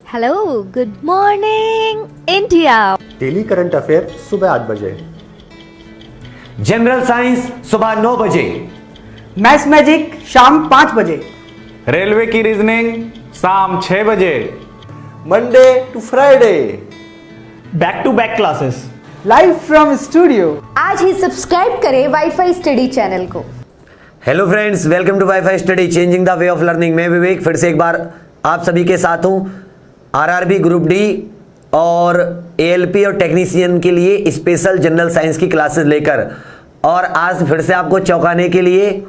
Hello, good morning India. Daily current affair सुबह 8 बजे। General science सुबह 9 बजे। मैथ्स मैजिक शाम 5 बजे। रेलवे की रीजनिंग शाम 6 बजे। Monday to Friday back to back classes live from studio. आज ही सब्सक्राइब करें वाईफाई स्टडी चैनल को। Hello friends, welcome to WiFi study changing the way of learning. मैं विवेक फिर से एक बार आप सभी के साथ हूं। आरआरबी ग्रुप डी और एएलपी और टेक्नीशियन के लिए स्पेशल जनरल साइंस की क्लासेस लेकर, और आज फिर से आपको चौंकाने के लिए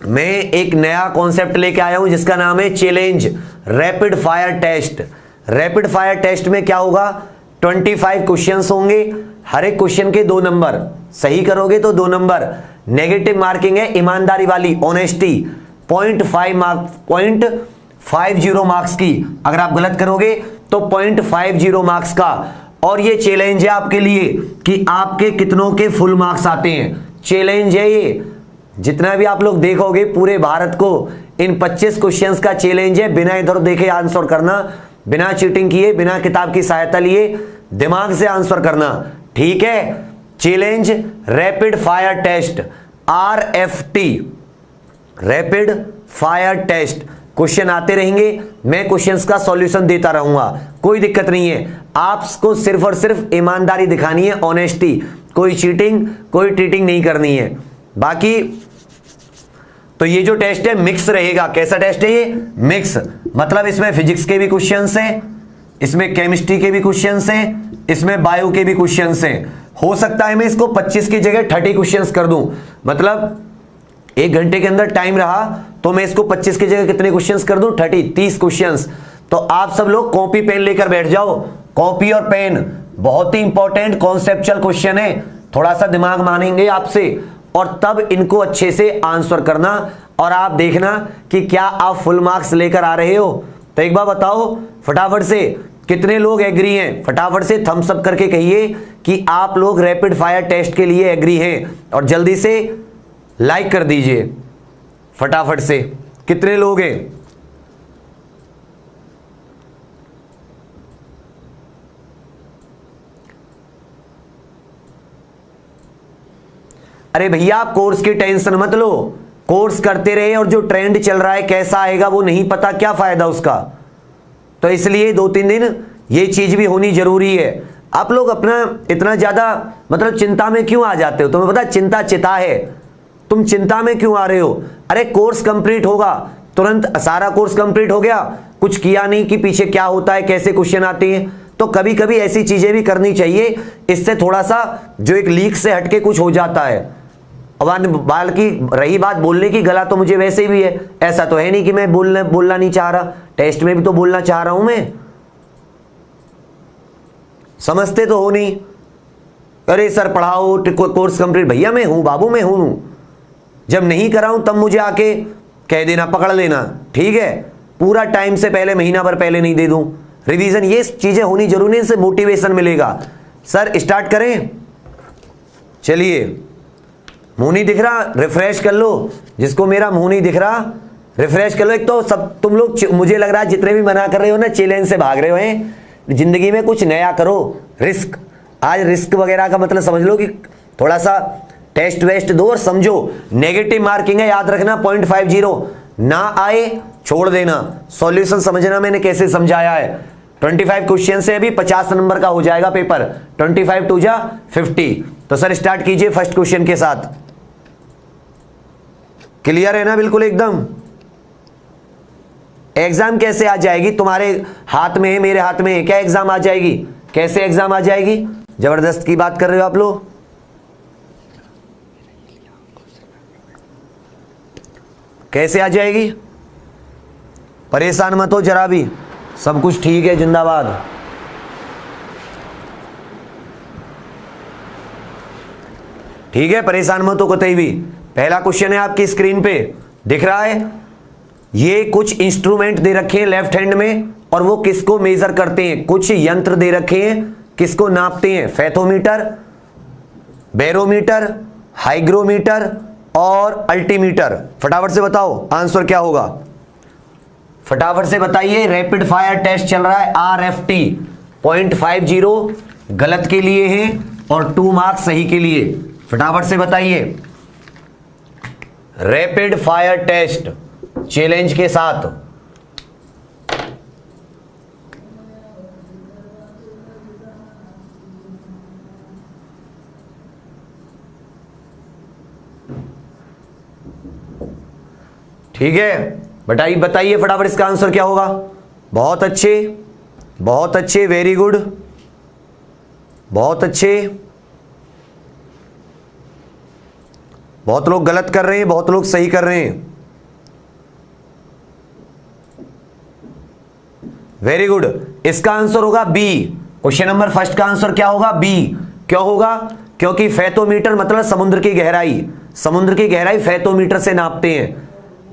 मैं एक नया कॉन्सेप्ट लेके आया हूं जिसका नाम है challenge rapid fire test. Rapid fire test में क्या होगा, 25 क्वेश्चंस होंगे। हर एक क्वेश्चन के 2 नंबर, सही करोगे तो 2 नंबर। नेगेटिव मार्किंग है, ईमानदारी वाली, ऑनेस्टी, 0.50 मार्क्स की। अगर आप गलत करोगे तो 0.50 मार्क्स का। और ये चैलेंज है आपके लिए कि आपके कितनों के फुल मार्क्स आते हैं। चैलेंज है ये, जितना भी आप लोग देखोगे पूरे भारत को इन 25 क्वेश्चंस का चैलेंज है। बिना इधर देखे आंसर करना, बिना चीटिंग किए, बिना किताब की सहायता लिए, दिमाग से आंसर करना, ठीक है। Challenge rapid fire test, RFT, rapid fire test. Question आते रहेंगे, मैं क्वेश्चंस का सॉल्यूशन देता रहूंगा, कोई दिक्कत नहीं है। आपको सिर्फ और सिर्फ ईमानदारी दिखानी है, ऑनेस्टी, कोई चीटिंग, कोई ट्रीटिंग नहीं करनी है। बाकी तो ये जो टेस्ट है मिक्स रहेगा। कैसा टेस्ट है ये? मिक्स, मतलब इसमें फिजिक्स के भी क्वेश्चंस हैं, इसमें केमिस्ट्री के भी क्वेश्चंस हैं, इसमें बायो के भी क्वेश्चंस हैं। हो सकता है मैं इसको 25 की जगह 30 क्वेश्चंस कर दूं, मतलब 1 घंटे के अंदर टाइम रहा तो मैं इसको 25 की जगह कितने क्वेश्चंस कर दूं? 30 क्वेश्चंस। तो आप सब लोग कॉपी पेन लेकर बैठ जाओ। कॉपी और पेन बहुत ही इंपॉर्टेंट कॉन्सेप्चुअल क्वेश्चन है, थोड़ा सा दिमाग मानेंगे आपसे, और तब इनको अच्छे से आंसर करना। और आप देखना कि क्या आप फुल मार्क्स लेकर आ रहे हो। तो एक बार बताओ फटाफट से, कितने लोग एग्री हैं? फटाफट से थम्स अप करके कहिए कि आप लोग रैपिड फायर टेस्ट के लिए एग्री हैं, और जल्दी से लाइक कर दीजिए फटाफट से। कितने लोग हैं? अरे भैया, आप कोर्स की टेंशन मत लो, कोर्स करते रहे, और जो ट्रेंड चल रहा है कैसा आएगा वो नहीं पता, क्या फायदा उसका। तो इसलिए 2-3 दिन ये चीज भी होनी जरूरी है। आप लोग अपना इतना ज्यादा मतलब चिंता में क्यों आ जाते हो? तुम्हें पता चिंता चिता है, तुम चिंता में क्यों आ रहे हो? अरे कोर्स कंप्लीट होगा तुरंत, सारा कोर्स कंप्लीट हो गया, कुछ किया नहीं कि पीछे क्या होता है, कैसे क्वेश्चन आते हैं। तो कभी कभी ऐसी चीजें भी करनी चाहिए, इससे थोड़ा सा जो एक लीक से हटके कुछ हो जाता है। अब बाकी रही बात बोलने की, गला तो मुझे वैसे भी है, ऐसा तो है नहीं कि मैं बोलना नहीं चाह रहा, टेस्ट में भी तो बोलना चाह रहा हूं मैं। समझते तो हो नहीं। अरे सर पढ़ाओ, कोर्स कंप्लीट, भैया मैं हूं बाबू, मैं हूं। जब नहीं कराऊं तब मुझे आके कह देना, पकड़ लेना, ठीक है। पूरा टाइम से पहले, महीना भर पहले नहीं दे दूं रिवीजन। ये चीजें होनी जरूरी है, इससे मोटिवेशन मिलेगा। सर स्टार्ट करें? चलिए, मुंह नहीं दिख रहा, रिफ्रेश कर लो। जिसको मेरा मुंह नहीं दिख रहा रिफ्रेश कर लो। एक तो सब तुम लोग, मुझे लग रहा है जितने भी मना कर रहे हो ना, चैलेंज से भाग रहे हो हैं। जिंदगी में कुछ नया करो, रिस्क। आज रिस्क वगैरह का मतलब समझ लो कि थोड़ा सा टेस्ट वेस्ट दो और समझो। नेगेटिव मार्किंग है, याद रखना, 0.50 ना आए छोड़ देना। सॉल्यूशन समझना मैंने कैसे समझाया है। 25 क्वेश्चन से अभी 50 नंबर का हो जाएगा पेपर। 25 2 जा 50। तो सर स्टार्ट कीजिए फर्स्ट क्वेश्चन के साथ। क्लियर है ना बिल्कुल एकदम? एग्जाम कैसे आ जाएगी? तुम्हारे हाथ में है, मेरे हाथ में है, क्या एग्जाम आ जाएगी? कैसे एग्जाम आ जाएगी? जबरदस्त की बात कर रहे हो आप लोग। कैसे आ जाएगी? परेशान मत हो जरा भी, सब कुछ ठीक है, जिंदाबाद। ठीक है, परेशान मत हो कतई भी। पहला क्वेश्चन है आपकी स्क्रीन पे दिख रहा है। ये कुछ इंस्ट्रूमेंट दे रखे हैं लेफ्ट हैंड में, और वो किसको मेजर करते हैं? कुछ यंत्र दे रखे हैं, किसको नापते हैं? फैथोमीटर, बैरोमीटर, हाइग्रोमीटर और अल्टीमीटर। फटाफट से बताओ आंसर क्या होगा। फटाफट से बताइए। रैपिड फायर टेस्ट चल रहा है RFT 0.50 गलत के लिए है और 2 मार्क्स सही के लिए। फटाफट से बताइए। रैपिड फायर टेस्ट चैलेंज के साथ ठीक है, बताइए फटाफट इसका आंसर क्या होगा। बहुत अच्छे, बहुत अच्छे, वेरी गुड, बहुत अच्छे। बहुत लोग गलत कर रहे हैं, बहुत लोग सही कर रहे हैं। Very good. इसका आंसर होगा बी। क्वेश्चन नंबर फर्स्ट का आंसर क्या होगा? बी। क्यों होगा? क्योंकि फैथोमीटर मतलब समुद्र की गहराई, समुद्र की गहराई फैथोमीटर से नापते हैं।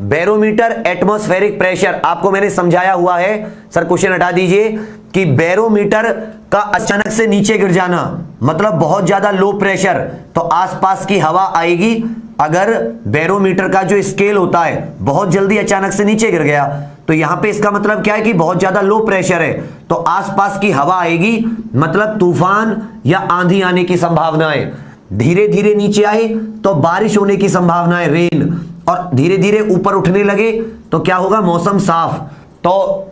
बैरोमीटर एटमॉस्फेरिक प्रेशर, आपको मैंने समझाया हुआ है। सर क्वेश्चन हटा दीजिए कि बैरोमीटर का अचानक से नीचे गिर जाना मतलब बहुत ज्यादा लो प्रेशर, तो आसपास की हवा आएगी। अगर बैरोमीटर का जो स्केल होता है बहुत जल्दी अचानक से नीचे गिर गया, तो यहां पे इसका मतलब क्या है कि बहुत ज्यादा लो प्रेशर है, तो आसपास की हवा आएगी, मतलब तूफान या आंधी आने की संभावना है। धीरे धीरे नीचे आए तो बारिश होने की संभावना है, रेन, और धीरे धीरे ऊपर उठने लगे तो क्या होगा? मौसम साफ। तो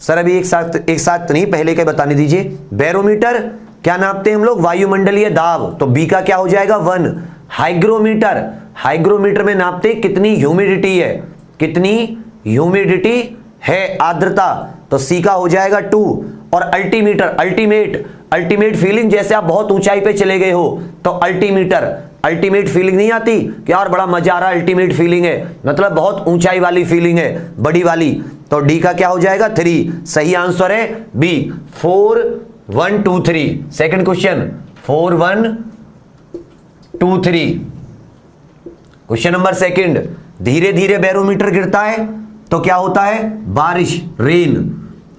सर अभी एक साथ नहीं, पहले क्या बताने दीजिए। बैरोमीटर क्या नापते हैं हम लोग? वायुमंडलीय दाब, तो बी का क्या हो जाएगा? 1। हाइग्रोमीटर, हाइग्रोमीटर में नापते कितनी ह्यूमिडिटी है, कितनी ह्यूमिडिटी है, आर्द्रता, तो सी का हो जाएगा 2। और अल्टीमीटर, अल्टीमेट फीलिंग, जैसे आप बहुत ऊंचाई पे चले गए हो तो अल्टीमेट फीलिंग नहीं आती कि यार बड़ा मजा आ रहा है, अल्टीमेट फीलिंग है, मतलब बहुत ऊंचाई वाली फीलिंग है, बड़ी वाली, तो डी का क्या हो जाएगा? 3। सही आंसर है B. 4 1 2 3। Second question 4 1 2 3। Question number second, धीरे धीरे बैरोमीटर गिरता है तो क्या होता है? बारिश, रेन,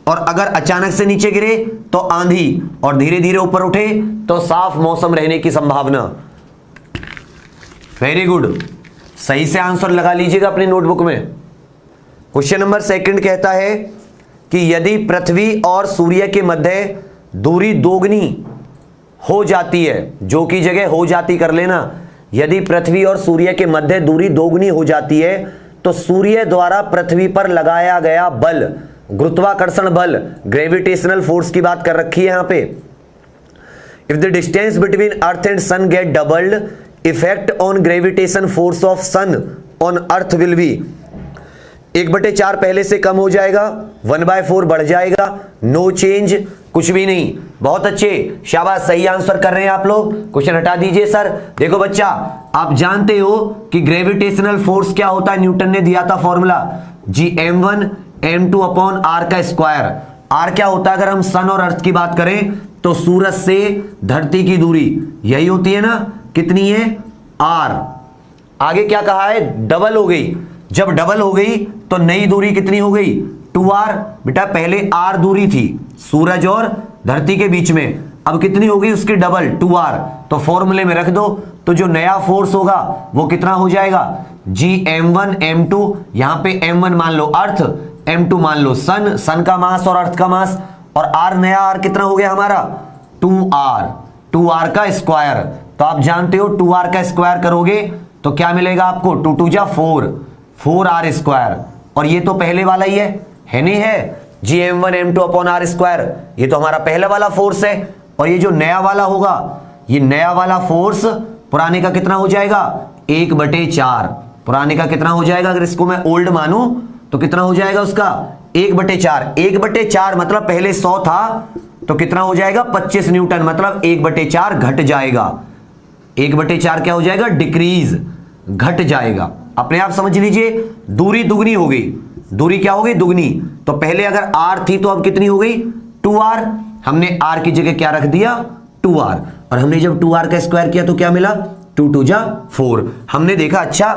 और अगर अचानक से नीचे गिरे तो आंधी, और धीरे धीरे ऊपर उठे तो साफ मौसम रहने की संभावना। वेरी गुड, सही से आंसर लगा लीजिएगा अपनी नोटबुक में। क्वेश्चन नंबर सेकंड कहता है कि यदि पृथ्वी और सूर्य के मध्य दूरी दोगुनी हो जाती है, जो की जगह हो जाती कर लेना, यदि पृथ्वी और सूर्य के मध्य दूरी दोगुनी हो जाती है तो सूर्य द्वारा पृथ्वी पर लगाया गया बल, गुरुत्वाकर्षण बल, ग्रेविटेशनल फोर्स की बात कर रखी है यहां पे। If the distance between earth and sun get doubled, effect on gravitation force of sun on earth will be. 1/4 पहले से कम हो जाएगा, 1/4 बढ़ जाएगा, नो चेंज, कुछ भी नहीं। बहुत अच्छे, शाबाश, सही आंसर कर रहे हैं आप लोग। क्वेश्चन हटा दीजिए सर। देखो बच्चा, आप जानते हो कि ग्रेविटेशनल फोर्स क्या होता है? न्यूटन ने दिया था formula Gm1 m2 upon r का स्क्वायर। r क्या होता है? अगर हम सन और अर्थ की बात करें तो सूरज से धरती की दूरी यही होती है ना, कितनी है? r। आगे क्या कहा है? डबल हो गई। जब डबल हो गई तो नई दूरी कितनी हो गई? 2r। बेटा पहले r दूरी थी सूरज और धरती के बीच में, अब कितनी हो गई? उसकी डबल, 2r। तो फॉर्मूले में रख दो, तो जो नया फोर्स होगा वो कितना हो जाएगा? Gm1 m2, यहां पे m1 मान लो अर्थ, m2 मान लो सन, सन का मास और अर्थ का मास, और r नया r कितना हो गया हमारा? 2r का स्क्वायर। तो आप जानते हो 2r का स्क्वायर करोगे तो क्या मिलेगा आपको? 2 2 जा 4, 4r स्क्वायर। और ये तो पहले वाला ही है नहीं है? Gm1 m2 upon r square, ये तो हमारा पहला वाला फोर्स है। और ये जो नया वाला होगा, ये नया वाला फोर्स पुराने का कितना हो जाएगा? 1/4। पुराने का कितना हो जाएगा? अगर इसको मैं ओल्ड मानूं तो कितना हो जाएगा उसका? 1/4। 1/4 मतलब पहले 100 था तो कितना हो जाएगा? 25 न्यूटन, मतलब 1/4 घट जाएगा। 1/4 क्या हो जाएगा? डिक्रीज, घट जाएगा। अपने आप समझ लीजिए, दूरी दुगनी हो गई। दूरी क्या हो गई? दुगनी। तो पहले अगर r थी तो अब कितनी हो गई? 2r। हमने r की जगह क्या रख दिया? 2r। और हमने जब 2r का स्क्वायर किया तो क्या मिला? 2 2 जा 4। हमने देखा अच्छा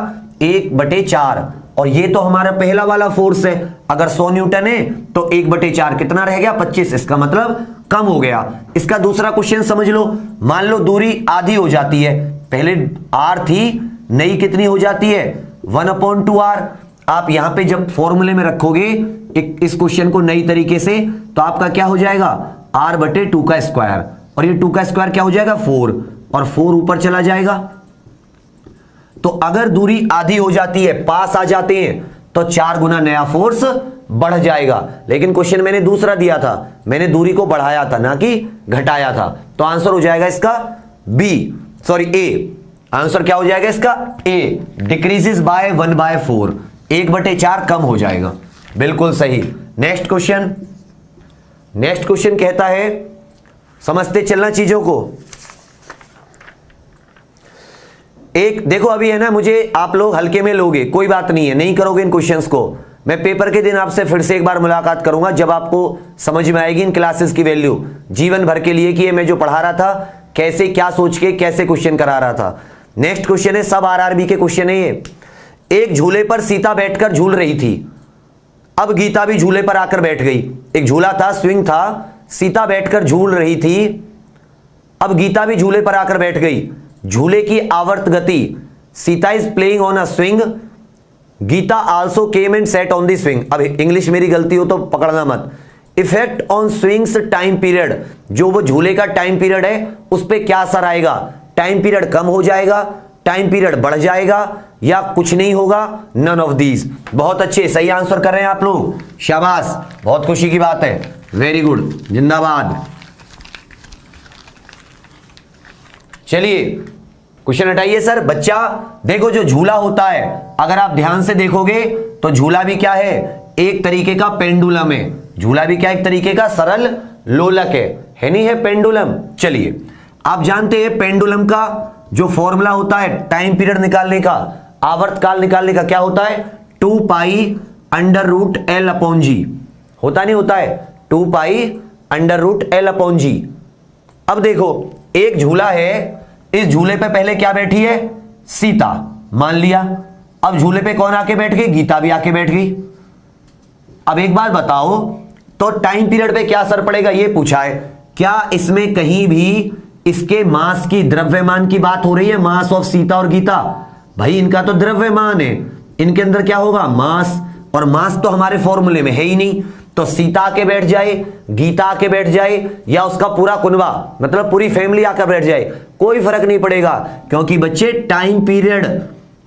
1/4, और ये तो हमारा पहला वाला फोर्स है। अगर 100 न्यूटन है तो 1/4 कितना रह गया? 25। इसका मतलब कम हो गया। इसका दूसरा क्वेश्चन समझ लो। मान लो दूरी आधी हो जाती है, पहले r थी, नई कितनी हो जाती है? 1/2r। आप यहां पे जब फॉर्मूले में रखोगे इस क्वेश्चन को नई तरीके से, तो आपका क्या हो जाएगा r बटे 2 का स्क्वायर, और ये 2 का स्क्वायर क्या हो जाएगा 4, और 4 ऊपर चला जाएगा। तो अगर दूरी आधी हो जाती है, पास आ जाते हैं, तो 4 गुना नया फोर्स बढ़ जाएगा। लेकिन क्वेश्चन मैंने दूसरा दिया था, मैंने दूरी को बढ़ाया था ना कि घटाया था। तो आंसर हो जाएगा इसका ए। आंसर क्या हो जाएगा इसका ए, डिक्रीजेस बाय 1/4, 1/4 कम हो जाएगा। बिल्कुल सही। नेक्स्ट क्वेश्चन कहता है, समझते चलना चीजों को। एक देखो, अभी है ना, मुझे आप लोग हल्के में लोगे, कोई बात नहीं है, नहीं करोगे इन क्वेश्चंस को। मैं पेपर के दिन आपसे फिर से एक बार मुलाकात करूंगा, जब आपको समझ में आएगी इन क्लासेस की वैल्यू जीवन भर के लिए, कि ये मैं जो पढ़ा रहा था कैसे, क्या सोच के कैसे क्वेश्चन करा रहा था। नेक्स्ट क्वेश्चन है, सब आरआरबी के क्वेश्चन है ये। एक झूले पर सीता बैठकर झूल रही थी, अब गीता भी झूले पर आकर बैठ गई। एक झूला था, स्विंग था, सीता बैठकर झूल रही थी, अब गीता भी झूले पर आकर बैठ गई। झूले की आवर्त गति, Sita is playing on a swing, Gita also came and set on the swing. अब इंग्लिश मेरी गलती हो तो पकड़ना मत। Effect on swings time period, जो वो झूले का टाइम पीरियड है उस पर क्या असर आएगा? टाइम पीरियड कम हो जाएगा, टाइम पीरियड बढ़ जाएगा, या कुछ नहीं होगा? None of these. बहुत अच्छे, सही आंसर कर रहे हैं आप लोग, शाबाश, बहुत खुशी की बात है, वेरी गुड, जिंदाबाद। चलिए क्वेश्चन हटाइए सर। बच्चा देखो, जो झूला होता है, अगर आप ध्यान से देखोगे तो झूला भी क्या है? एक तरीके का पेंडुलम है। झूला भी क्या? एक तरीके का सरल लोलक है नहीं है पेंडुलम। चलिए, आप जानते हैं पेंडुलम का जो फॉर्मूला होता है टाइम पीरियड निकालने का, आवर्तकाल निकालने का, क्या होता है? 2 pi under root L upon g. होता नहीं होता है? 2 pi under root L upon g. अब देखो, एक झूला है, इस झूले पे पहले क्या बैठी है? सीता, मान लिया। अब झूले पे कौन आके बैठ गई? गीता भी आके बैठ गई। अब एक बात बताओ, तो टाइम पीरियड पे क्या असर पड़ेगा ये पूछा है। क्या इसमें कहीं भी इसके मास की, द्रव्यमान की बात हो रही है? मास ऑफ सीता और गीता, भाई इनका तो द्रव्यमान है, इनके अंदर क्या होगा? मास। और मास तो हमारे फॉर्मूले में है ही नहीं। तो सीता आके बैठ जाए, गीता आके बैठ जाए, या उसका पूरा कुनबा, मतलब पूरी फैमिली आकर बैठ जाए, कोई फर्क नहीं पड़ेगा, क्योंकि बच्चे टाइम पीरियड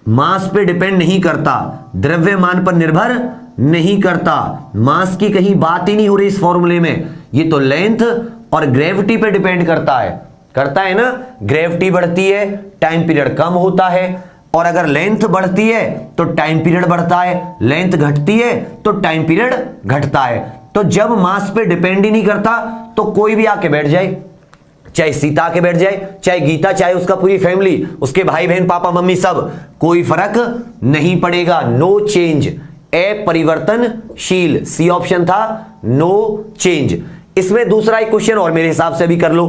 मास पे डिपेंड नहीं करता, द्रव्यमान पर निर्भर नहीं करता। मास की कहीं बात ही नहीं हो रही इस फॉर्मूले में। ये तो लेंथ और ग्रेविटी पे डिपेंड करता है ना। ग्रेविटी बढ़ती है, टाइम पीरियड कम होता है, और अगर लेंथ बढ़ती है तो टाइम पीरियड बढ़ता है, लेंथ घटती है तो टाइम पीरियड घटता है। तो जब मास पे डिपेंड ही नहीं करता तो कोई भी आके बैठ जाए, चाहे सीता आके बैठ जाए, चाहे गीता, चाहे उसका पूरी फैमिली, उसके भाई बहन, पापा मम्मी, सब, कोई फर्क नहीं पड़ेगा। नो चेंज, अपरिवर्तनशील, सी ऑप्शन था, नो चेंज। इसमें दूसरा एक क्वेश्चन और मेरे हिसाब से भी कर लो।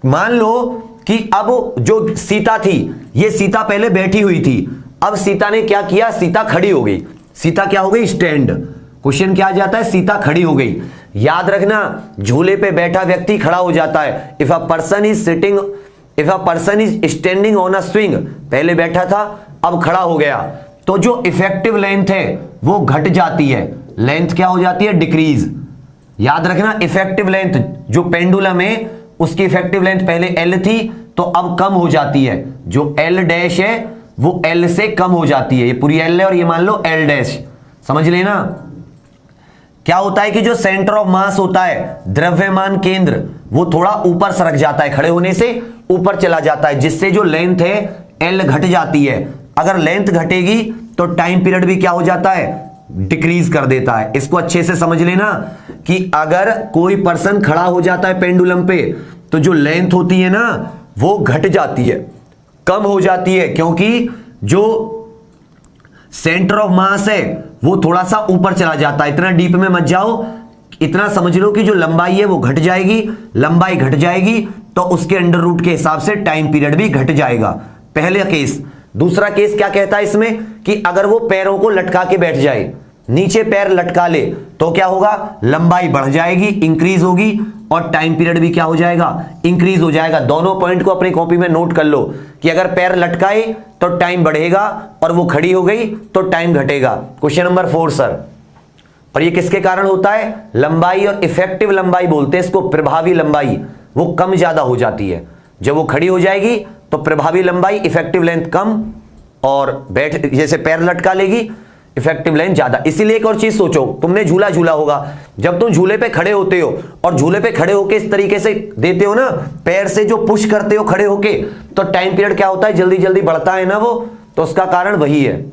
मान लो कि अब जो सीता थी, ये सीता पहले बैठी हुई थी, अब सीता ने क्या किया? सीता खड़ी हो गई। सीता क्या हो गई? स्टैंड। क्वेश्चन क्या आ जाता है? सीता खड़ी हो गई। याद रखना, झूले पे बैठा व्यक्ति खड़ा हो जाता है। If a person is standing on a swing, पहले बैठा था अब खड़ा हो गया, तो जो इफेक्टिव लेंथ है वो घट जाती है। लेंथ क्या हो जाती है? डिक्रीज। याद रखना, इफेक्टिव लेंथ जो पेंडुलम है उसकी इफेक्टिव लेंथ पहले एल थी, तो अब कम हो जाती है। जो एल डैश है वो एल से कम हो जाती है। ये पूरी एल है और ये मान लो एल डैश, समझ लेना। क्या होता है कि जो सेंटर ऑफ मास होता है, द्रव्यमान केंद्र, वो थोड़ा ऊपर सरक जाता है, खड़े होने से ऊपर चला जाता है, जिससे जो लेंथ है एल घट जाती है। अगर लेंथ घटेगी तो टाइम पीरियड भी क्या हो जाता है? डिक्रीज कर देता है। इसको अच्छे से समझ लेना कि अगर कोई पर्सन खड़ा हो जाता है पेंडुलम पे, तो जो लेंथ होती है ना वो घट जाती है, कम हो जाती है, क्योंकि जो सेंटर ऑफ मास है वो थोड़ा सा ऊपर चला जाता है। इतना डीप में मत जाओ, इतना समझ लो कि जो लंबाई है वो घट जाएगी। लंबाई घट जाएगी तो उसके अंडर रूट के हिसाब से टाइम पीरियड भी घट जाएगा। पहले केस। दूसरा केस क्या कहता है इसमें कि अगर वो पैरों को लटका के बैठ जाए, नीचे पैर लटका ले, तो क्या होगा? लंबाई बढ़ जाएगी, इंक्रीज होगी, और टाइम पीरियड भी क्या हो जाएगा, इंक्रीज हो जाएगा। दोनों पॉइंट को अपनी कॉपी में नोट कर लो कि अगर पैर लटकाए तो टाइम बढ़ेगा और वो खड़ी हो गई तो टाइम घटेगा। क्वेश्चन नंबर 4 सर, और ये किसके कारण होता है, लंबाई और इफेक्टिव लंबाई बोलते हैं इसको, प्रभावी लंबाई वो कम ज्यादा हो जाती है। जब वो खड़ी हो जाएगी तो प्रभावी लंबाई इफेक्टिव लेंथ कम, और बैठ जैसे पैर लटका लेगी इफेक्टिव लेंथ ज्यादा। इसीलिए एक और चीज सोचो, तुमने झूला झूला होगा, जब तुम झूले पे खड़े होते हो और झूले पे खड़े होके इस तरीके से देते हो ना, पैर से जो पुश करते हो खड़े होके, तो टाइम पीरियड क्या होता है, जल्दी जल्दी बढ़ता है ना वो, तो उसका कारण वही है।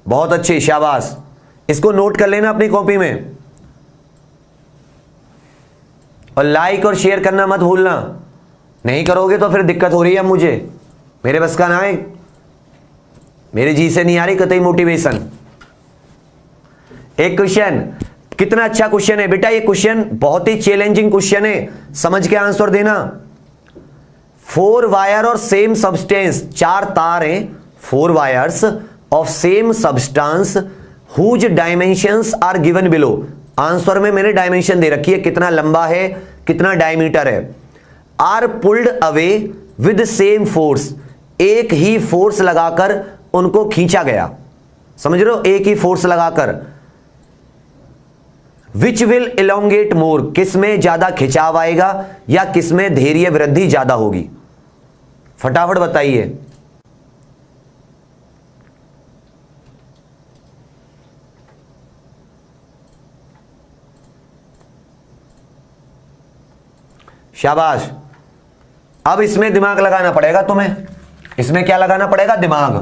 बहुत अच्छे, शाबाश, इसको नोट कर लेना अपनी कॉपी में, और लाइक और शेयर करना मत भूलना, नहीं करोगे तो फिर दिक्कत हो रही है मुझे, मेरे बस का ना है, मेरे जी से नहीं आ रही कतई मोटिवेशन। एक क्वेश्चन, कितना अच्छा क्वेश्चन है बेटा ये क्वेश्चन, बहुत ही चैलेंजिंग क्वेश्चन है, समझ के आंसर देना। 4 वायर और सेम सब्सटेंस, 4 तार हैं, 4 wires of same substance whose dimensions are given below. Answer में मैंने डायमेंशन दे रखी है, कितना लंबा है कितना डायमीटर है। Are pulled away with same force, एक ही फोर्स लगाकर उनको खींचा गया, समझ रहे हो, एक ही फोर्स लगाकर। विच विल इलोंगेट मोर, किसमें ज्यादा खिंचाव आएगा या किसमें धैर्य वृद्धि ज्यादा होगी, फटाफट बताइए। शाबाश, अब इसमें दिमाग लगाना पड़ेगा तुम्हें, इसमें क्या लगाना पड़ेगा, दिमाग।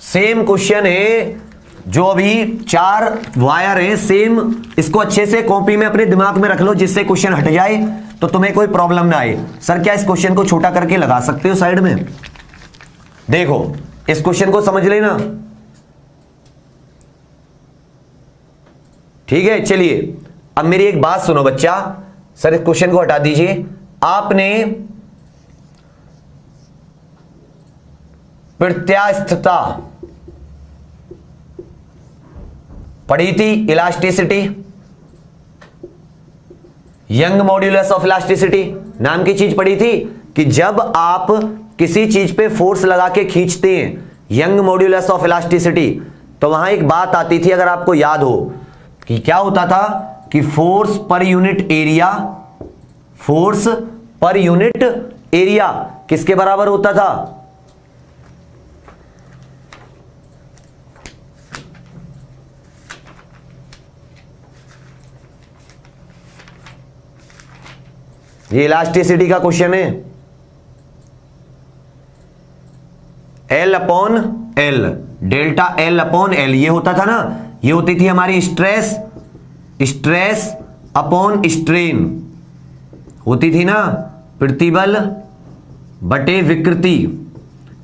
सेम क्वेश्चन है, जो अभी 4 वायर है सेम, इसको अच्छे से कॉपी में अपने दिमाग में रख लो जिससे क्वेश्चन हट जाए तो तुम्हें कोई प्रॉब्लम ना आए। सर क्या इस क्वेश्चन को छोटा करके लगा सकते हो साइड में, देखो इस क्वेश्चन को समझ लेना, ठीक है। चलिए अब मेरी एक बात सुनो बच्चा, सर इस क्वेश्चन को हटा दीजिए। आपने प्रत्यास्थता पढ़ी थी, elasticity, young modulus of elasticity नाम की चीज पढ़ी थी, कि जब आप किसी चीज पे फोर्स लगा के खींचते हैं, यंग मॉड्यूलस ऑफ इलास्टिसिटी, तो वहां एक बात आती थी अगर आपको याद हो, कि क्या होता था कि force per unit area, force per unit area किसके बराबर होता था, ये इलास्टिसिटी का क्वेश्चन है, L upon L, delta L upon L, ये होता था ना, ये होती थी हमारी स्ट्रेस, स्ट्रेस अपॉन स्ट्रेन होती थी ना, प्रतिबल बटे विकृति,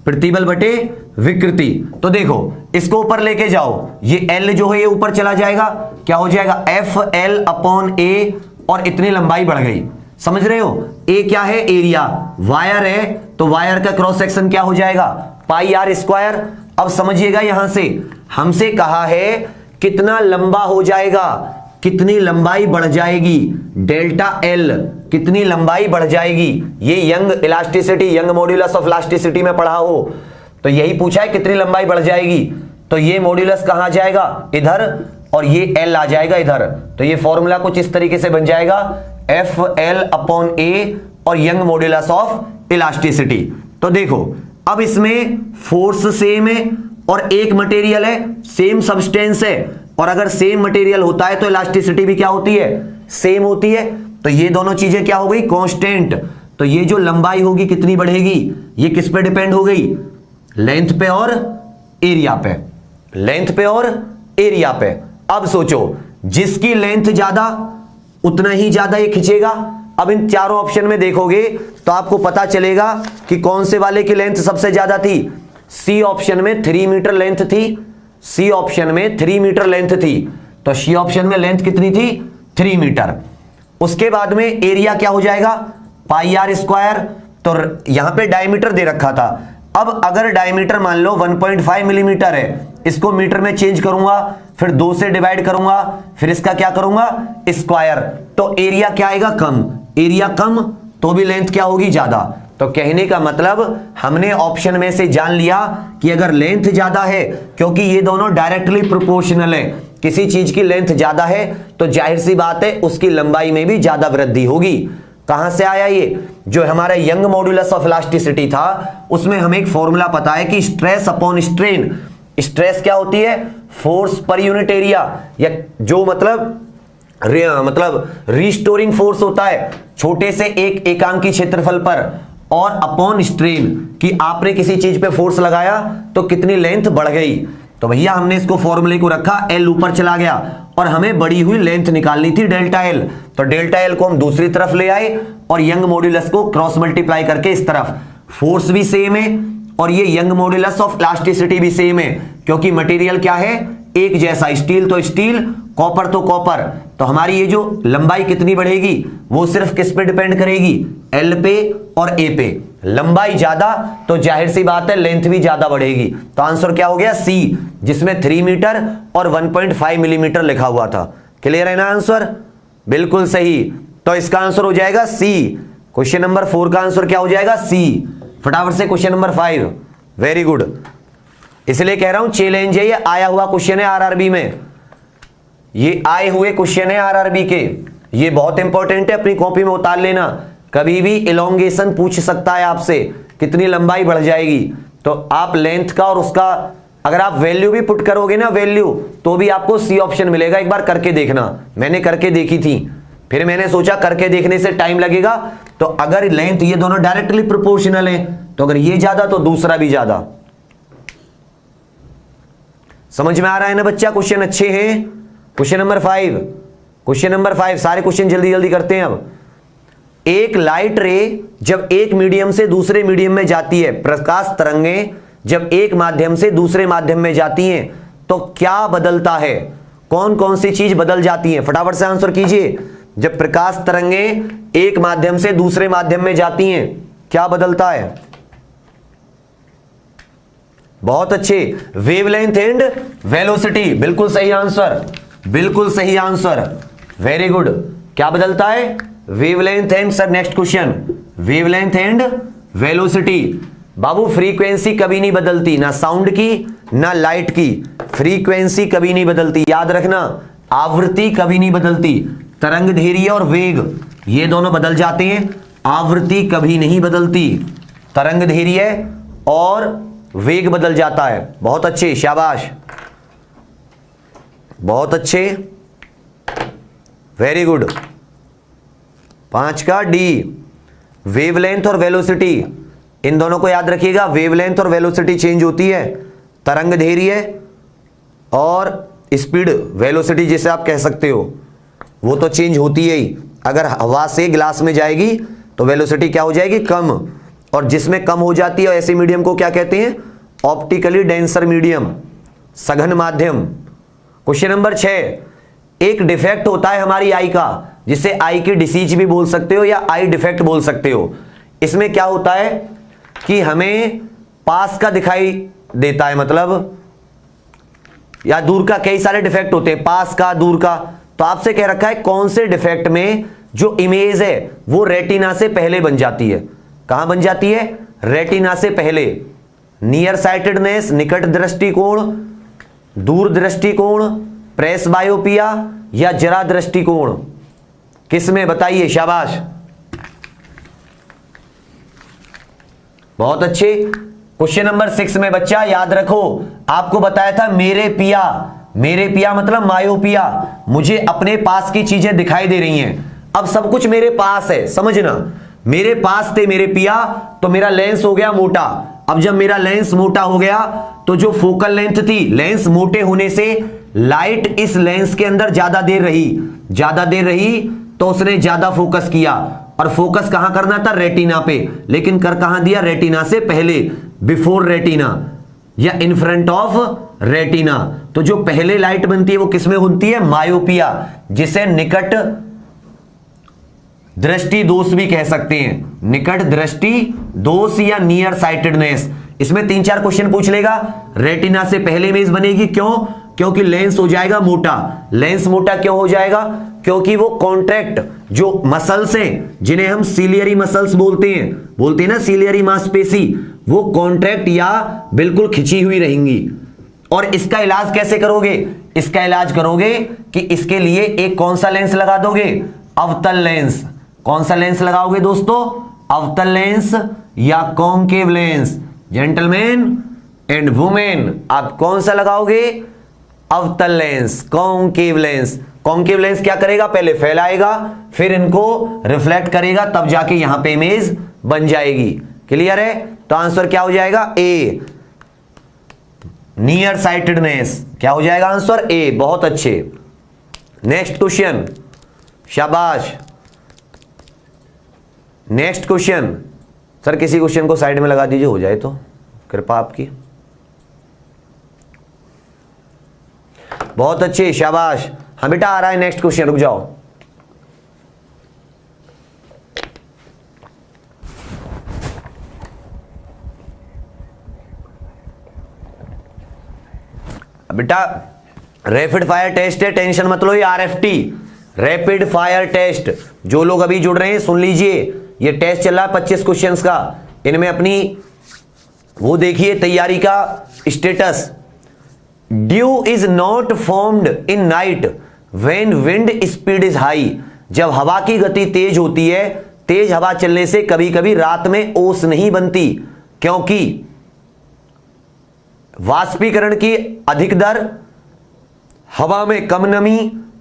प्रतिबल बटे विकृति। तो देखो इसको ऊपर लेके जाओ, ये L जो है ये ऊपर चला जाएगा, क्या हो जाएगा, FL अपॉन A, और इतनी लंबाई बढ़ गई, समझ रहे हो। A क्या है, एरिया, वायर है तो वायर का क्रॉस सेक्शन क्या हो जाएगा, पाई आर स्क्वायर। अब समझिएगा यहां से हमसे कहा है कितना लंबा हो जाएगा, कितनी लंबाई बढ़ जाएगी, डेल्टा L कितनी लंबाई बढ़ जाएगी। ये young elasticity, young modulus of elasticity में पढ़ा हो तो यही पूछा है कितनी लंबाई बढ़ जाएगी, तो ये मॉड्यूलस कहां जाएगा, इधर, और ये L आ जाएगा इधर। तो ये फॉर्मूला कुछ इस तरीके से बन जाएगा, FL अपॉन A और यंग मॉड्यूलस ऑफ इलास्टिसिटी। तो देखो अब इसमें फोर्स सेम है और एक मटेरियल है, सेम सब्सटेंस है, और अगर सेम मटेरियल होता है तो इलास्टिसिटी भी क्या होती है, सेम होती है। तो ये दोनों चीजें क्या हो गई, कांस्टेंट। तो ये जो लंबाई होगी कितनी बढ़ेगी, ये किस पे डिपेंड हो गई, लेंथ पे और एरिया पे, लेंथ पे और एरिया पे। अब सोचो जिसकी लेंथ ज्यादा उतना ही ज्यादा ये खींचेगा। अब इन चारों ऑप्शन में देखोगे तो आपको पता चलेगा कि कौन से वाले की लेंथ सबसे ज्यादा थी। सी ऑप्शन में 3 मीटर लेंथ थी, सी ऑप्शन में 3 मीटर लेंथ थी, तो सी ऑप्शन में लेंथ कितनी थी, 3 मीटर। उसके बाद में एरिया क्या हो जाएगा, पाई आर स्क्वायर। तो यहां पे डायमीटर दे रखा था, अब अगर डायमीटर मान लो 1.5 मिलीमीटर है, इसको मीटर में चेंज करूंगा, फिर 2 से डिवाइड करूंगा, फिर इसका क्या करूंगा, स्क्वायर, तो एरिया क्या आएगा, कम। एरिया कम तो भी लेंथ क्या होगी, ज्यादा। तो कहने का मतलब हमने ऑप्शन में से जान लिया कि अगर लेंथ ज्यादा है, क्योंकि ये दोनों डायरेक्टली प्रोपोर्शनल है, किसी चीज की लेंथ ज्यादा है तो जाहिर सी बात है उसकी लंबाई में भी ज्यादा वृद्धि होगी। कहां से आया ये, जो हमारा यंग मॉड्यूलस ऑफ इलास्टिसिटी था उसमें हमें एक फॉर्मूला पता है कि स्ट्रेस अपॉन स्ट्रेन, स्ट्रेस क्या होती है, फोर्स पर यूनिट एरिया, या जो मतलब रिस्टोरिंग फोर्स होता है छोटे से एक एकांकी क्षेत्रफल पर, और अपॉन स्ट्रेन कि आपने किसी चीज पे फोर्स लगाया तो कितनी लेंथ बढ़ गई। तो भैया हमने इसको फॉर्मूले को रखा, एल ऊपर चला गया और हमें बढ़ी हुई लेंथ निकालनी थी डेल्टा एल, तो डेल्टा एल को हम दूसरी तरफ ले आए और यंग मॉड्यूलस को क्रॉस मल्टीप्लाई करके इस तरफ, फोर्स भी सेम है और ये यंग मॉड्यूलस ऑफ इलास्टिसिटी भी सेम है, क्योंकि मटेरियल क्या है, एक जैसा, स्टील तो स्टील, कॉपर तो कॉपर। तो हमारी ये जो लंबाई कितनी बढ़ेगी वो सिर्फ किस पे डिपेंड करेगी, एल पे और ए पे। लंबाई ज्यादा तो जाहिर सी बात है लेंथ भी ज्यादा बढ़ेगी। तो आंसर क्या हो गया, सी, जिसमें 3 मीटर और 1.5 मिलीमीटर लिखा हुआ था। क्लियर है ना आंसर, बिल्कुल सही। तो इसका आंसर हो जाएगा सी। क्वेश्चन नंबर 4 का आंसर क्या हो जाएगा, सी। फटाफट से क्वेश्चन नंबर 5, वेरी गुड। इसलिए कह रहा हूं चैलेंज है, ये आया हुआ क्वेश्चन है आरआरबी में, ये आए हुए क्वेश्चन है आरआरबी के, ये बहुत इंपॉर्टेंट है, अपनी कॉपी में उतार लेना। कभी भी इलोंगेशन पूछ सकता है आपसे, कितनी लंबाई बढ़ जाएगी, तो आप लेंथ का और उसका अगर आप वैल्यू भी पुट करोगे ना, वैल्यू, तो भी आपको सी ऑप्शन मिलेगा। एक बार करके देखना, मैंने करके देखी थी, फिर मैंने सोचा करके देखने से टाइम लगेगा, तो अगर लेंथ ये दोनों डायरेक्टली प्रोपोर्शनल है तो अगर ये ज्यादा तो दूसरा भी ज्यादा। समझ में आ रहा है ना बच्चा, क्वेश्चन अच्छे हैं। क्वेश्चन नंबर 5, क्वेश्चन नंबर 5, सारे क्वेश्चन जल्दी जल्दी करते हैं। अब एक लाइट रे जब एक मीडियम से दूसरे मीडियम में जाती है, प्रकाश तरंगें जब एक माध्यम से दूसरे माध्यम में जाती हैं तो क्या बदलता है, कौन कौन सी चीज बदल जाती है, फटाफट से आंसर कीजिए। जब प्रकाश तरंगें एक माध्यम से दूसरे माध्यम में जाती हैं क्या बदलता है, बहुत अच्छे, वेवलेंथ एंड वेलोसिटी, बिल्कुल सही आंसर, बिल्कुल सही आंसर, वेरी गुड। क्या बदलता है, wavelength and, sir next question, wavelength and velocity. Babu frequency कभी नहीं बदलती, ना साउंड की ना लाइट की, फ्रीक्वेंसी कभी नहीं बदलती, याद रखना। आवृत्ति कभी नहीं बदलती, तरंग धैर्य और वेग ये दोनों बदल जाते हैं, आवृत्ति कभी नहीं बदलती, तरंग धैर्य और वेग बदल जाता है। बहुत अच्छे, शाबाश, बहुत अच्छे, वेरी गुड। 5 का डी, वेवलेंथ और वेलोसिटी, इन दोनों को याद रखिएगा, वेवलेंथ और वेलोसिटी चेंज होती है, तरंग धैर्य और स्पीड, वेलोसिटी जिसे आप कह सकते हो, वो तो चेंज होती है ही। अगर हवा से ग्लास में जाएगी तो वेलोसिटी क्या हो जाएगी, कम, और जिसमें कम हो जाती है ऐसे मीडियम को क्या कहते हैं, ऑप्टिकली डेंसर मीडियम, सघन माध्यम। क्वेश्चन नंबर 6, एक डिफेक्ट होता है हमारी आई का, जिसे आई की डिसीज भी बोल सकते हो या आई डिफेक्ट बोल सकते हो। इसमें क्या होता है कि हमें पास का दिखाई देता है, मतलब या दूर का, कई सारे डिफेक्ट होते हैं, पास का, दूर का। तो आपसे कह रखा है कौन से डिफेक्ट में जो इमेज है वो रेटिना से पहले बन जाती है, कहां बन जाती है, रेटिना से पहले। नियर साइटेडनेस, निकट दृष्टिकोण, दूर दृष्टिकोण, प्रेस बायोपिया या जरा दृष्टिकोण, किसमें बताइए, शाबाश, बहुत अच्छे। क्वेश्चन नंबर 6 में बच्चा याद रखो, आपको बताया था मेरे पिया, मेरे पिया मतलब मायोपिया, मुझे अपने पास की चीजें दिखाई दे रही हैं। अब सब कुछ मेरे पास है, समझना, मेरे पास थे मेरे पिया तो मेरा लेंस हो गया मोटा। अब जब मेरा लेंस मोटा हो गया तो जो फोकल लेंथ थी, लेंस मोटे होने से लाइट इस लेंस के अंदर ज्यादा देर रही, ज्यादा देर रही तो उसने ज्यादा फोकस किया, और फोकस कहां करना था, रेटिना पे, लेकिन कर कहां दिया, रेटिना से पहले, बिफोर रेटिना या इन फ्रंट ऑफ रेटिना। तो जो पहले लाइट बनती है वो किसमें होती है, मायोपिया, जिसे निकट दृष्टि दोष भी कह सकते हैं, निकट दृष्टि दोष या नियर साइटेडनेस। इसमें 3-4 क्वेश्चन पूछ लेगा। रेटिना से पहले इमेज बनेगी, क्यों? क्योंकि लेंस हो जाएगा मोटा। लेंस मोटा क्यों हो जाएगा? क्योंकि वो कॉन्ट्रैक्ट जो मसल्स हैं जिन्हें हम सीलियरी मसल्स बोलते हैं ना, सीलियरी मांसपेशी, वो कॉन्ट्रैक्ट या बिल्कुल खिंची हुई रहेंगी। और इसका इलाज कैसे करोगे? इसका इलाज करोगे कि इसके लिए एक कौन सा लेंस लगा दोगे? अवतल लेंस। कौन सा लेंस लगाओगे दोस्तों? अवतल लेंस या concave lens. Gentleman and women, आप कौन सा लगाओगे? अवतल lens, concave lens. Concave lens क्या करेगा? पहले फैलाएगा, फिर इनको रिफ्लेक्ट करेगा, तब जाके यहां पे इमेज बन जाएगी। क्लियर है? तो आंसर क्या हो जाएगा? ए, नियर साइटेडनेस। क्या हो जाएगा आंसर? ए। बहुत अच्छे। नेक्स्ट क्वेश्चन, शाबाश। Next question. सर किसी क्वेश्चन को साइड में लगा दीजिए, हो जाए तो कृपा आपकी। बहुत अच्छे, शाबाश। हाँ बेटा आ रहा है नेक्स्ट क्वेश्चन, रुक जाओ। बेटा रैपिड फायर टेस्ट है, टेंशन मत लो। ये RFT रैपिड फायर टेस्ट, जो लोग अभी जुड़ रहे हैं सुन लीजिए, ये टेस्ट चल रहा है 25 क्वेश्चंस का। इनमें अपनी वो देखिए तैयारी का status. Due is not formed in night when wind speed is high. जब हवा की गति तेज होती है, तेज हवा चलने से कभी कभी रात में ओस नहीं बनती, क्योंकि वाष्पीकरण की अधिक दर, हवा में कम नमी,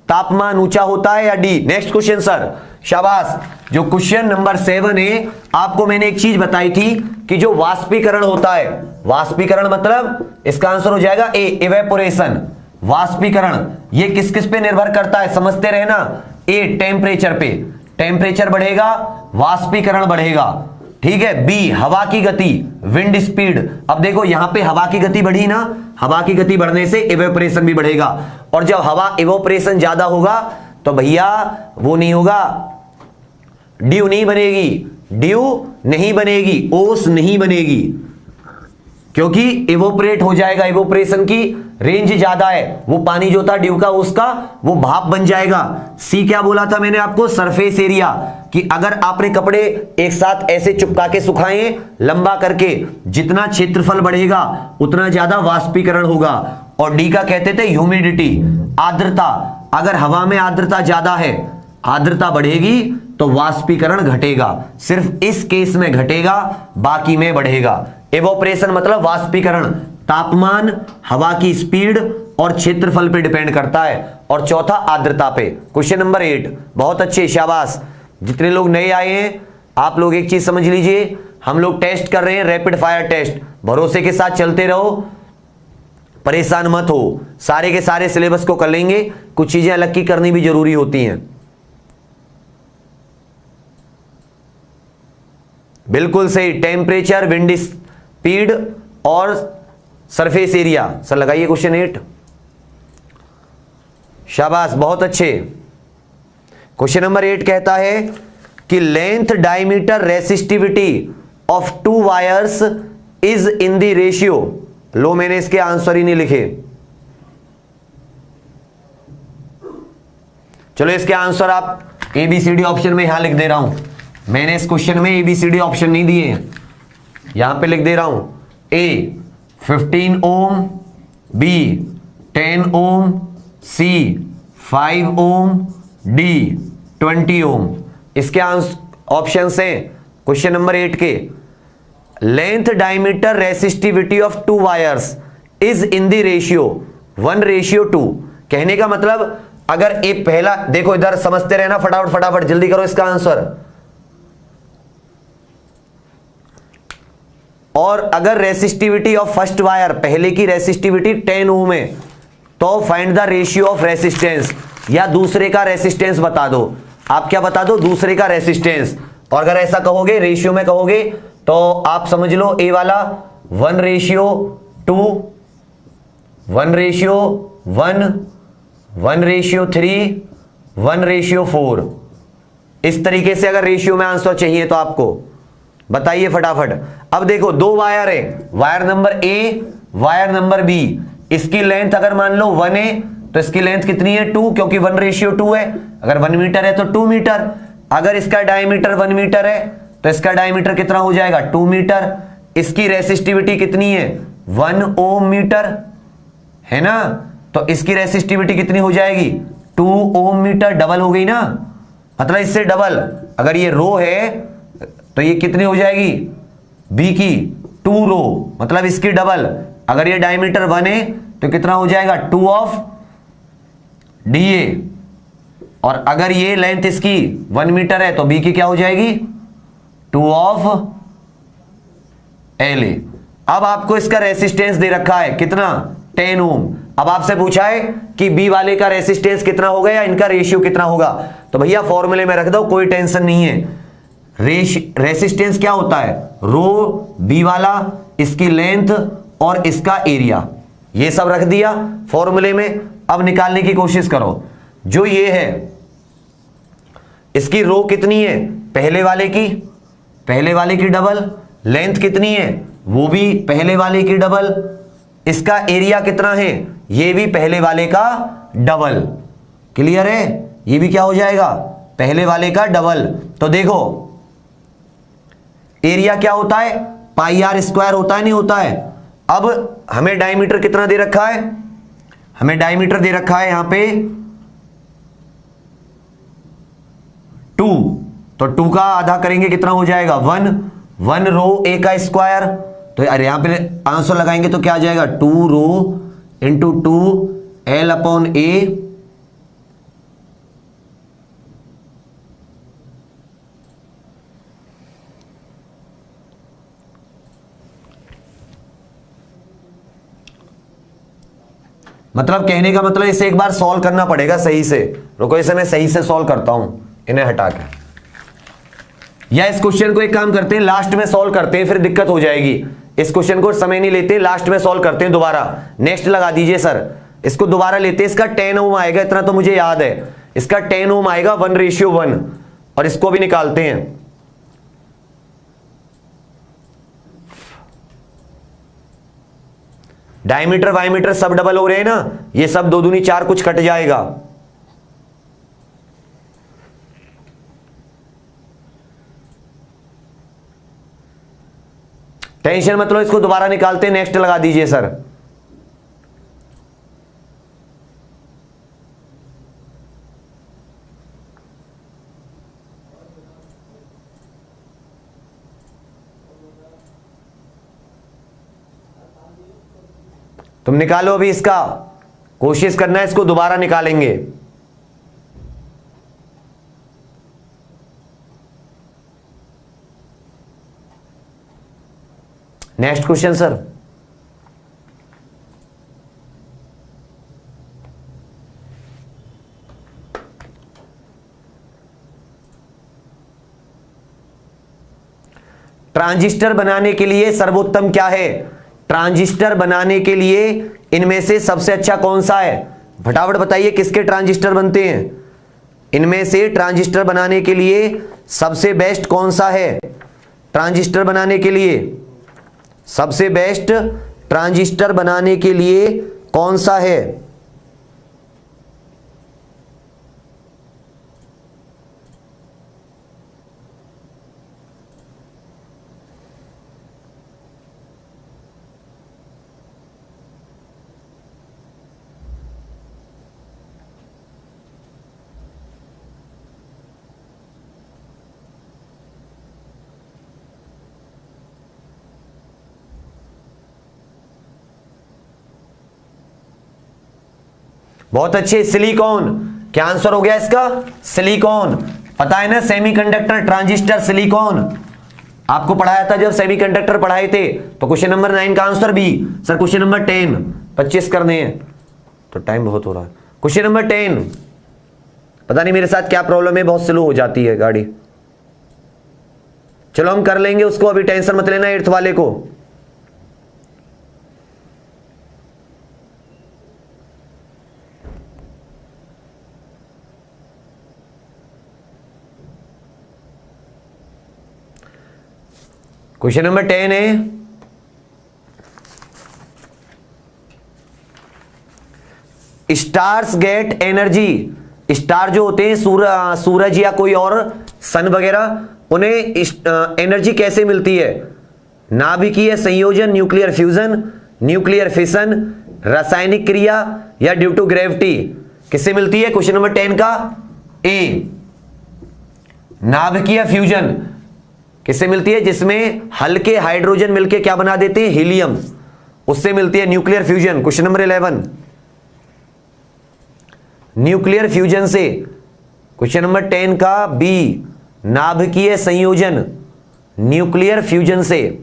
तापमान ऊंचा होता है, या डी? नेक्स्ट क्वेश्चन सर, शाबाश। जो क्वेश्चन नंबर 7 है, आपको मैंने एक चीज बताई थी कि जो वाष्पीकरण होता है, वाष्पीकरण मतलब इसका आंसर हो जाएगा ए, इवेपोरेशन। वाष्पीकरण ये किस किस पे निर्भर करता है, समझते रहना। ए, टेम्परेचर पे, टेम्परेचर बढ़ेगा वाष्पीकरण बढ़ेगा, ठीक है। बी, हवा की गति, विंड स्पीड। अब देखो यहां पे हवा की गति बढ़ी ना, हवा की गति बढ़ने से इवेपोरेशन भी बढ़ेगा, और जब हवा इवेपोरेशन ज्यादा होगा तो भैया वो नहीं होगा, ड्यू नहीं बनेगी, ड्यू नहीं बनेगी, ओस नहीं बनेगी, क्योंकि इवोपरेट हो जाएगा। इवोपरेशन की रेंज ज्यादा है, वो पानी जो था ड्यू का उसका वो भाप बन जाएगा। सी क्या बोला था मैंने आपको? सरफेस एरिया, कि अगर आपने कपड़े एक साथ ऐसे चिपका के सुखाए लंबा करके, जितना क्षेत्रफल बढ़ेगा उतना ज्यादा वाष्पीकरण होगा। और डी का कहते थे ह्यूमिडिटी, आर्द्रता। अगर हवा में आर्द्रता ज्यादा है, आर्द्रता बढ़ेगी तो वाष्पीकरण घटेगा, सिर्फ इस केस में घटेगा, बाकी में बढ़ेगा। इवोपरेशन मतलब वाष्पीकरण, तापमान, हवा की स्पीड और क्षेत्रफल पे डिपेंड करता है। और चौथा आर्द्रता पे। क्वेश्चन नंबर 8, बहुत अच्छे, शाबाश। जितने लोग नए आए हैं आप लोग एक चीज समझ लीजिए, हम लोग टेस्ट कर रहे हैं रैपिड फायर टेस्ट, भरोसे के साथ चलते रहो, परेशान मत हो। सारे के सारे सिलेबस को कर लेंगे, कुछ चीजें अलग की करनी भी जरूरी होती हैं। बिल्कुल सही, टेम्परेचर, विंड स्पीड और सरफेस एरिया। सर लगाइए क्वेश्चन 8, शाबाश, बहुत अच्छे। क्वेश्चन नंबर 8 कहता है कि length diameter resistivity of 2 wires is in the ratio. लो, मैंने इसके आंसर ही नहीं लिखे। चलो इसके आंसर आप ABCD ऑप्शन में यहां लिख दे रहा हूं। मैंने इस क्वेश्चन में ABCD ऑप्शन नहीं दिए हैं, यहां पे लिख दे रहा हूं। A 15 Om, B 10 Om, C 5 Om, D 20 ओम। इसके ऑप्शन हैं क्वेश्चन नंबर 8 के। Length diameter resistivity of 2 wires is in the ratio 1:2। कहने का मतलब अगर एक पहला, देखो इधर समझते रहना, फटाफट फटाफट जल्दी करो इसका आंसर। और अगर रेसिस्टिविटी ऑफ फर्स्ट वायर, पहले की रेसिस्टिविटी 10 ओम है, तो find the ratio of resistance, या दूसरे का रेसिस्टेंस बता दो। आप क्या बता दो? दूसरे का रेसिस्टेंस। और अगर ऐसा कहोगे, रेशियो में कहोगे, तो आप समझ लो ए वाला 1:2, 1:1, 1:3, 1:4। इस तरीके से अगर रेशियो में आंसर चाहिए तो आपको बताइए फटाफट। अब देखो दो वायर है, wire number A, wire number B. इसकी लेंथ अगर मान लो 1 है तो इसकी लेंथ कितनी है 2, क्योंकि 1:2 है। अगर 1 मीटर है तो 2 मीटर। अगर इसका डायमीटर 1 मीटर है तो इसका डायमीटर कितना हो जाएगा 2 मीटर। इसकी रेसिस्टिविटी कितनी है 1 ओम मीटर, है ना। तो इसकी रेसिस्टिविटी कितनी हो जाएगी 2 ओम मीटर, डबल हो गई ना, मतलब इससे डबल। अगर ये रो है तो ये कितनी हो जाएगी बी की 2 रो, मतलब इसकी डबल। अगर ये डायमीटर 1 है तो कितना हो जाएगा 2 ऑफ डी ए। और अगर ये लेंथ इसकी 1 मीटर है तो बी की क्या हो जाएगी 2 ऑफ एल ए। अब आपको इसका रेसिस्टेंस दे रखा है कितना 10 ओम। अब आपसे पूछा है कि बी वाले का रेसिस्टेंस कितना होगा या इनका रेशियो कितना होगा, तो भैया फॉर्मूले में रख दो, कोई टेंशन नहीं है। रेसिस्टेंस क्या होता है रो बी वाला, इसकी लेंथ और इसका एरिया, ये सब रख दिया फॉर्मूले में। अब निकालने की कोशिश करो। जो ये है इसकी रो कितनी है पहले वाले की डबल, लेंथ कितनी है वो भी पहले वाले की डबल, इसका एरिया कितना है ये भी पहले वाले का डबल। क्लियर है, ये भी क्या हो जाएगा पहले वाले का डबल। तो देखो एरिया क्या होता है पाई आर स्क्वायर होता है, नहीं होता है। अब हमें डायमीटर कितना दे रखा है, हमें डायमीटर दे रखा है यहां पे 2, तो 2 का आधा करेंगे कितना हो जाएगा 1 रो ए का स्क्वायर। तो अरे यहां पे आंसर लगाएंगे तो क्या आ जाएगा 2 रो इंटू 2 एल अपॉन ए। मतलब कहने का मतलब इसे एक बार सॉल्व करना पड़ेगा सही से। रुको इसे मैं सही से सॉल्व करता हूं इन्हें हटा के, या इस क्वेश्चन को एक काम करते हैं लास्ट में सॉल्व करते हैं, फिर दिक्कत हो जाएगी। इस क्वेश्चन को समय नहीं लेते, लास्ट में सॉल्व करते हैं दोबारा। नेक्स्ट लगा दीजिए सर, इसको दोबारा लेते हैं। इसका 10 ओम आएगा, इतना तो मुझे याद है, इसका 10 ओम आएगा 1:1, और इसको भी निकालते हैं। डायमीटर वाईमीटर सब डबल हो रहे हैं ना, ये सब 2 दूनी 4 कुछ कट जाएगा। टेंशन मतलब इसको दोबारा निकालते हैं, नेक्स्ट लगा दीजिए सर। तुम निकालो अभी, इसका कोशिश करना है, इसको दोबारा निकालेंगे। Next question sir. ट्रांजिस्टर बनाने के लिए सर्वोत्तम क्या है, ट्रांजिस्टर बनाने के लिए इनमें से सबसे अच्छा कौन सा है, फटाफट बताइए किसके ट्रांजिस्टर बनते हैं। इनमें से ट्रांजिस्टर बनाने के लिए सबसे बेस्ट कौन सा है, ट्रांजिस्टर बनाने के लिए सबसे बेस्ट ट्रांजिस्टर बनाने के लिए कौन सा है। बहुत अच्छे, सिलिकॉन। क्या आंसर हो गया इसका, सिलिकॉन। पता है ना सेमीकंडक्टर ट्रांजिस्टर सिलिकॉन, आपको पढ़ाया था जब सेमीकंडक्टर पढ़ाए थे। तो क्वेश्चन नंबर 9 का answer B. Sir question number 10 25 करने हैं तो टाइम बहुत हो रहा है। क्वेश्चन नंबर 10, पता नहीं मेरे साथ क्या प्रॉब्लम है, बहुत स्लो हो जाती है गाड़ी। चलो हम कर लेंगे उसको, अभी टेंशन मत लेना 8th वाले को। क्वेश्चन नंबर 10 है स्टार्स गेट एनर्जी। स्टार जो होते हैं सूरज या कोई और सन वगैरह, उन्हें एनर्जी कैसे मिलती है? नाभिकीय संयोजन, न्यूक्लियर फ्यूजन, न्यूक्लियर फिशन, रासायनिक क्रिया या ड्यू टू ग्रेविटी। किससे मिलती है? क्वेश्चन नंबर 10 का ए, नाभिकीय फ्यूजन। किससे मिलती है? जिसमें हल्के हाइड्रोजन मिलके क्या बना देते हैं? हीलियम, उससे मिलती है nuclear fusion. Question number 11 nuclear fusion से। क्वेश्चन नंबर 10 का बी, नाभिकीय संयोजन, न्यूक्लियर फ्यूजन से।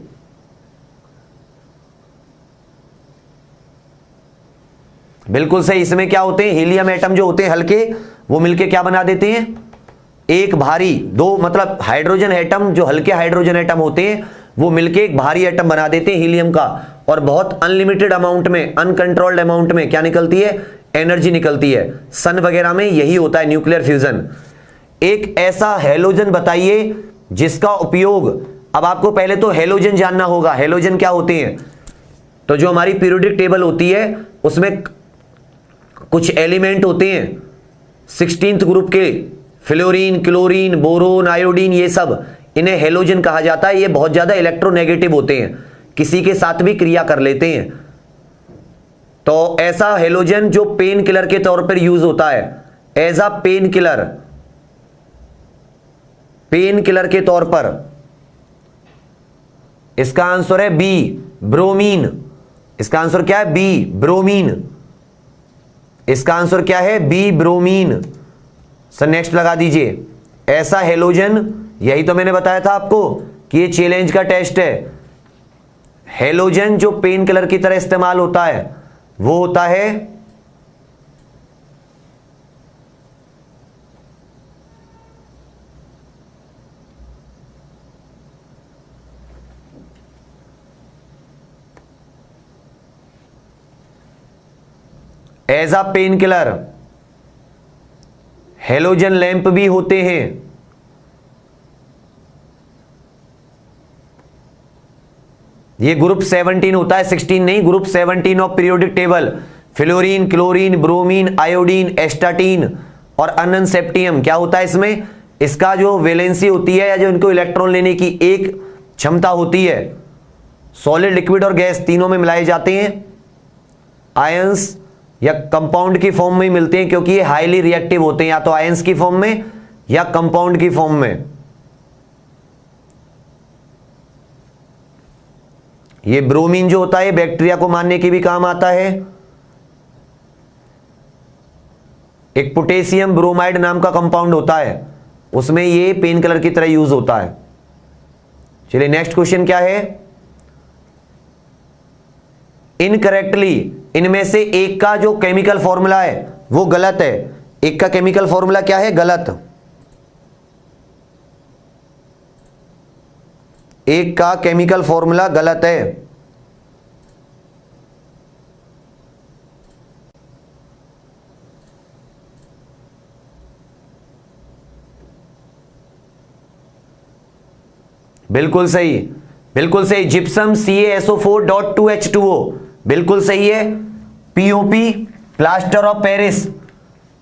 बिल्कुल सही। इसमें क्या होते हैं? हीलियम एटम जो होते हैं हल्के, वो मिलके क्या बना देते हैं? एक भारी, दो मतलब हाइड्रोजन एटम जो हल्के हाइड्रोजन एटम होते हैं वो मिलके एक भारी एटम बना देते हैं हीलियम का, और बहुत अनलिमिटेड अमाउंट में, अनकंट्रोल्ड अमाउंट में क्या निकलती है? एनर्जी निकलती है। सन वगैरह में यही होता है, न्यूक्लियर फ्यूजन। एक ऐसा हैलोजन बताइए जिसका उपयोग, अब आपको पहले तो हैलोजन जानना होगा। हैलोजन क्या होते हैं? तो जो हमारी पीरियोडिक टेबल होती है उसमें कुछ एलिमेंट होते हैं 16th ग्रुप के, फ्लोरीन, क्लोरीन, बोरोन, आयोडीन, ये सब, इन्हें हैलोजन कहा जाता है। ये बहुत ज्यादा इलेक्ट्रोनेगेटिव होते हैं, किसी के साथ भी क्रिया कर लेते हैं। तो ऐसा हैलोजन जो पेन किलर के तौर पर यूज होता है, as a painkiller, painkiller के तौर पर, इसका आंसर है बी, ब्रोमीन। इसका आंसर क्या है? B, bromine. इसका आंसर क्या है? B, bromine. सर नेक्स्ट लगा दीजिए। ऐसा हैलोजन, यही तो मैंने बताया था आपको कि ये चैलेंज का टेस्ट है। हैलोजन जो पेन किलर की तरह इस्तेमाल होता है वो होता है as a painkiller. Halogen lamp भी होते हैं। ये ग्रुप 17 होता है, 16 नहीं, group 17 of periodic table. Fluorine, chlorine, bromine, iodine, astatine और अनसेप्टियम क्या होता है इसमें? इसका जो वैलेंसी होती है या जो इनको इलेक्ट्रॉन लेने की एक क्षमता होती है, सॉलिड, लिक्विड और गैस तीनों में मिलाए जाते हैं। आयंस या कंपाउंड की फॉर्म में मिलते हैं, क्योंकि ये हाईली रिएक्टिव होते हैं, या तो आयंस की फॉर्म में या कंपाउंड की फॉर्म में। ये ब्रोमीन जो होता है बैक्टीरिया को मारने के भी काम आता है। एक पोटेशियम ब्रोमाइड नाम का कंपाउंड होता है, उसमें ये पेन किलर की तरह यूज होता है। चलिए नेक्स्ट क्वेश्चन क्या है? इनकरेक्टली, इनमें से एक का जो केमिकल फॉर्मूला है वो गलत है। एक का केमिकल फॉर्मूला क्या है? गलत। एक का केमिकल फॉर्मूला गलत है। बिल्कुल सही, बिल्कुल सही। जिप्सम CaSO4.2H2O, बिल्कुल सही है। POP, plaster of Paris,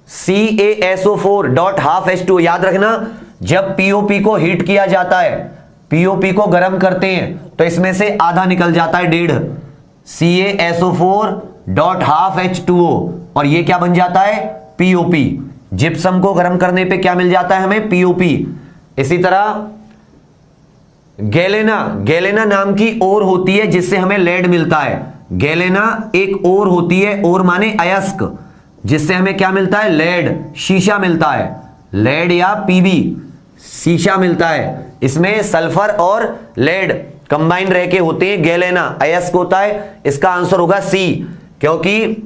CaSO4.12H2O। याद रखना, जब पीओपी को हीट किया जाता है, पीओपी को गर्म करते हैं, तो इसमें से आधा निकल जाता है, 1.5 CaSO4.12H2O, और ये क्या बन जाता है? पीओपी। जिप्सम को गर्म करने पे क्या मिल जाता है हमें? पीओपी। इसी तरह गैलेना, गैलेना नाम की ओर होती है जिससे हमें लेड मिलता है। गैलेना एक ओर होती है, ओर माने अयस्क, जिससे हमें क्या मिलता है? लेड, शीशा मिलता है। लेड या पीबी, शीशा मिलता है। इसमें सल्फर और लेड कंबाइन रह के होते हैं, गैलेना अयस्क होता है। इसका आंसर होगा सी, क्योंकि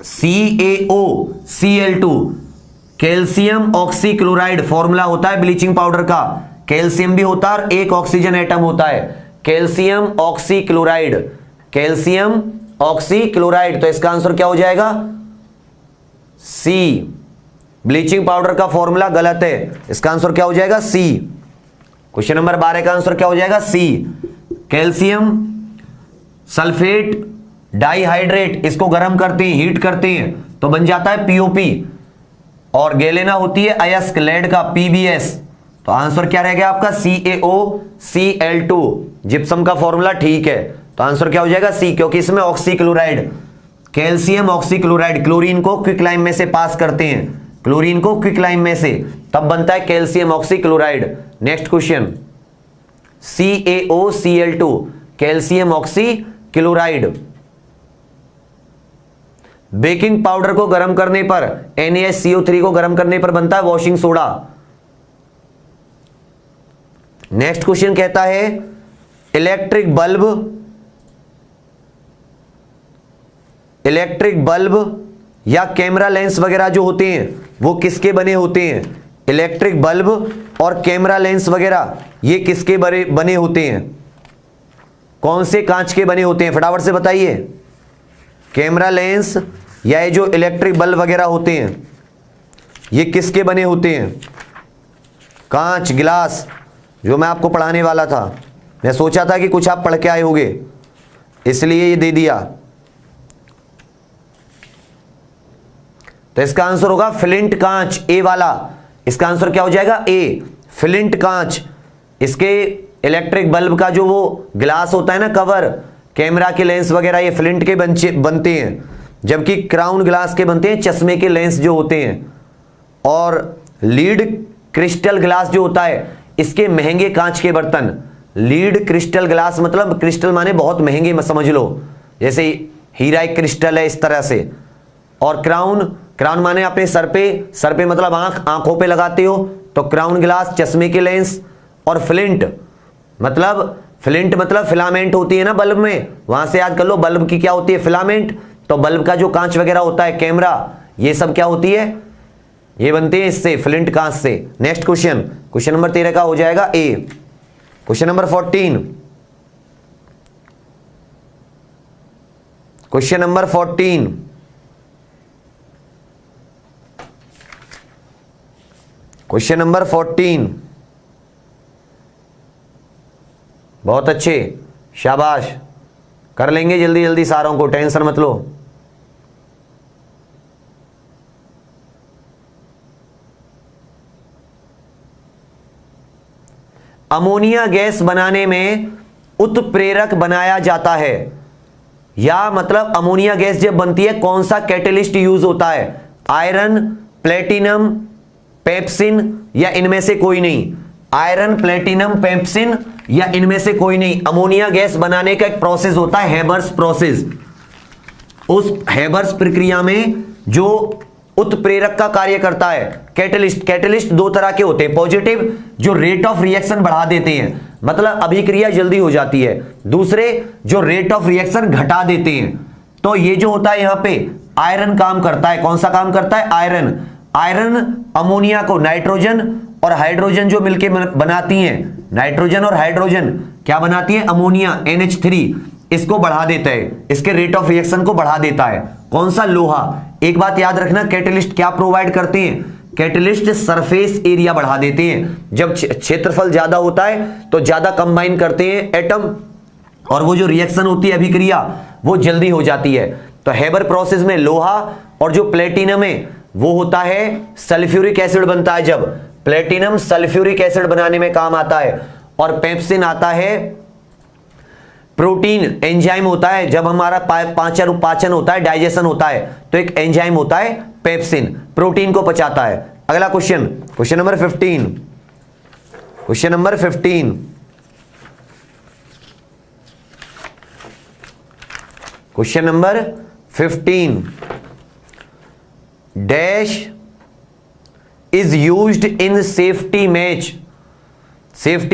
CaOCl2 कैल्शियम ऑक्सीक्लोराइड फॉर्मूला होता है ब्लीचिंग पाउडर का। कैल्शियम भी होता है और एक ऑक्सीजन एटम होता है, कैल्शियम ऑक्सीक्लोराइड, कैल्शियम ऑक्सीक्लोराइड। तो इसका आंसर क्या हो जाएगा? सी। ब्लीचिंग पाउडर का फॉर्मूला गलत है, इसका आंसर क्या हो जाएगा? सी। क्वेश्चन नंबर 12 का आंसर क्या हो जाएगा? सी। कैल्शियम सल्फेट डाइहाइड्रेट, इसको गर्म करते हैं, हीट करते हैं तो बन जाता है पीओपी। और गैलेना होती है अयस्क लेड का पीबीएस। तो आंसर क्या रहेगा आपका CaOCl2। जिप्सम का फॉर्मूला ठीक है, तो आंसर क्या हो जाएगा सी, क्योंकि इसमें ऑक्सीक्लोराइड, कैल्शियम ऑक्सीक्लोराइड, क्लोरीन को क्विकलाइम में से पास करते हैं, क्लोरीन को क्विकलाइम में से, तब बनता है calcium oxychloride. Next question, CaOCl2 calcium oxychloride. Baking powder को गर्म करने पर, NaCO3 को गर्म करने पर बनता है वॉशिंग सोडा। नेक्स्ट क्वेश्चन कहता है इलेक्ट्रिक बल्ब या कैमरा लेंस वगैरह जो होते हैं वो किसके बने होते हैं? इलेक्ट्रिक बल्ब और कैमरा लेंस वगैरह ये किसके बने होते हैं? कौन से कांच के बने होते हैं? फटाफट से बताइए। कैमरा लेंस या ये जो इलेक्ट्रिक बल्ब वगैरह होते हैं ये किसके बने होते हैं? कांच, गिलास, जो मैं आपको पढ़ाने वाला था। मैं सोचा था कि कुछ आप पढ़ के आए होंगे, इसलिए ये दे दिया। तो इसका आंसर होगा फ्लिंट कांच, ए वाला। इसका आंसर क्या हो जाएगा? ए, फ्लिंट कांच। इसके इलेक्ट्रिक बल्ब का जो वो ग्लास होता है ना, कवर, कैमरा के लेंस वगैरह, ये फ्लिंट के बनते हैं, जबकि क्राउन ग्लास के बनते हैं चश्मे के लेंस जो होते हैं। और लीड क्रिस्टल ग्लास जो होता है, इसके महंगे कांच के बर्तन। लीड क्रिस्टल ग्लास मतलब क्रिस्टल माने बहुत महंगे, मत समझ लो, जैसे हीरा एक क्रिस्टल है, इस तरह से। और क्राउन माने अपने सर पे मतलब आंखों पे लगाते हो, तो क्राउन ग्लास, चश्मे के लेंस। और फ्लिंट मतलब फिलामेंट होती है ना बल्ब में, वहां से याद कर लो, बल्ब की क्या होती है? फिलामेंट। तो बल्ब का जो कांच वगैरह होता है, कैमरा, ये सब क्या होती है? ये बनते हैं इससे, फ्लिंट कांच से। नेक्स्ट क्वेश्चन नंबर 13 का हो जाएगा A. Question number 14, question number 14, question number 14, बहुत अच्छे, शाबाश, कर लेंगे जल्दी जल्दी सारों को, टेंशन मत लो। अमोनिया गैस बनाने में उत्प्रेरक बनाया जाता है, या मतलब अमोनिया गैस जब बनती है कौन सा कैटेलिस्ट यूज होता है? आयरन, प्लेटिनम, पेप्सिन या इनमें से कोई नहीं? आयरन, प्लेटिनम, पेप्सिन या इनमें से कोई नहीं। अमोनिया गैस बनाने का एक प्रोसेस होता है हेबर्स प्रोसेस। उस हेबर्स प्रक्रिया में जो उत्प्रेरक का कार्य करता है, कैटेलिस्ट दो तरह के होते हैं। पॉजिटिव जो रेट ऑफ रिएक्शन बढ़ा देते हैं, मतलब अभिक्रिया जल्दी हो जाती है। दूसरे जो रेट ऑफ रिएक्शन घटा देते हैं। तो ये जो होता है यहां पे आयरन काम करता है। कौन सा काम करता है? आयरन अमोनिया को, नाइट्रोजन और हाइड्रोजन जो मिलके बनाती हैं, नाइट्रोजन और हाइड्रोजन क्या बनाती है? अमोनिया, NH3, इसको बढ़ा देता है, इसके रेट ऑफ रिएक्शन को बढ़ा देता है। कौन सा? लोहा। एक बात याद रखना, कैटेलिस्ट क्या प्रोवाइड करते हैं? कैटेलिस्ट सरफेस एरिया बढ़ा देते हैं। जब क्षेत्रफल ज्यादा होता है तो ज्यादा कंबाइन करते हैं एटम, और वो जो रिएक्शन होती है, अभिक्रिया, वो जल्दी हो जाती है। तो हेबर प्रोसेस में लोहा और जो प्लेटिनम है वो होता है सल्फ्यूरिक एसिड बनता है। जब प्लेटिनम सल्फ्यूरिक एसिड बनाने में काम आता है। और पेप्सिन आता है, प्रोटीन एंजाइम होता है। जब हमारा पाचन होता है, डाइजेशन होता है, तो एक एंजाइम होता है पेप्सिन, प्रोटीन को पचाता है। अगला question number 15, question number 15, question number 15, dash is used in safety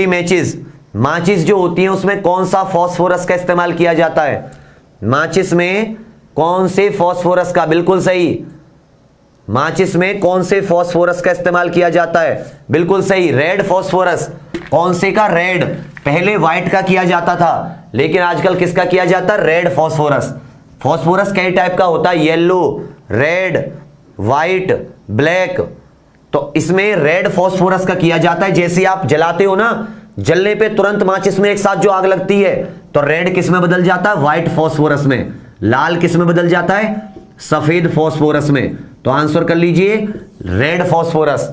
matches. माचिस जो होती है उसमें कौन सा फास्फोरस का इस्तेमाल किया जाता है? माचिस में कौन से फास्फोरस का? बिल्कुल सही, माचिस में कौन से फास्फोरस का इस्तेमाल किया जाता है? बिल्कुल सही, रेड फास्फोरस। कौन से का? रेड। पहले व्हाइट का किया जाता था, लेकिन आजकल किसका किया जाता है? Red phosphorus. फास्फोरस कई टाइप का होता है, येलो, रेड, व्हाइट, ब्लैक। तो इसमें रेड फास्फोरस का किया जाता है। जैसे आप जलाते हो ना जलने पे तुरंत माचिस में एक साथ जो आग लगती है, तो रेड किस में बदल जाता है? व्हाइट फॉस्फोरस में। लाल किस में बदल जाता है? सफेद फॉस्फोरस में। तो आंसर कर लीजिए रेड फॉस्फोरस,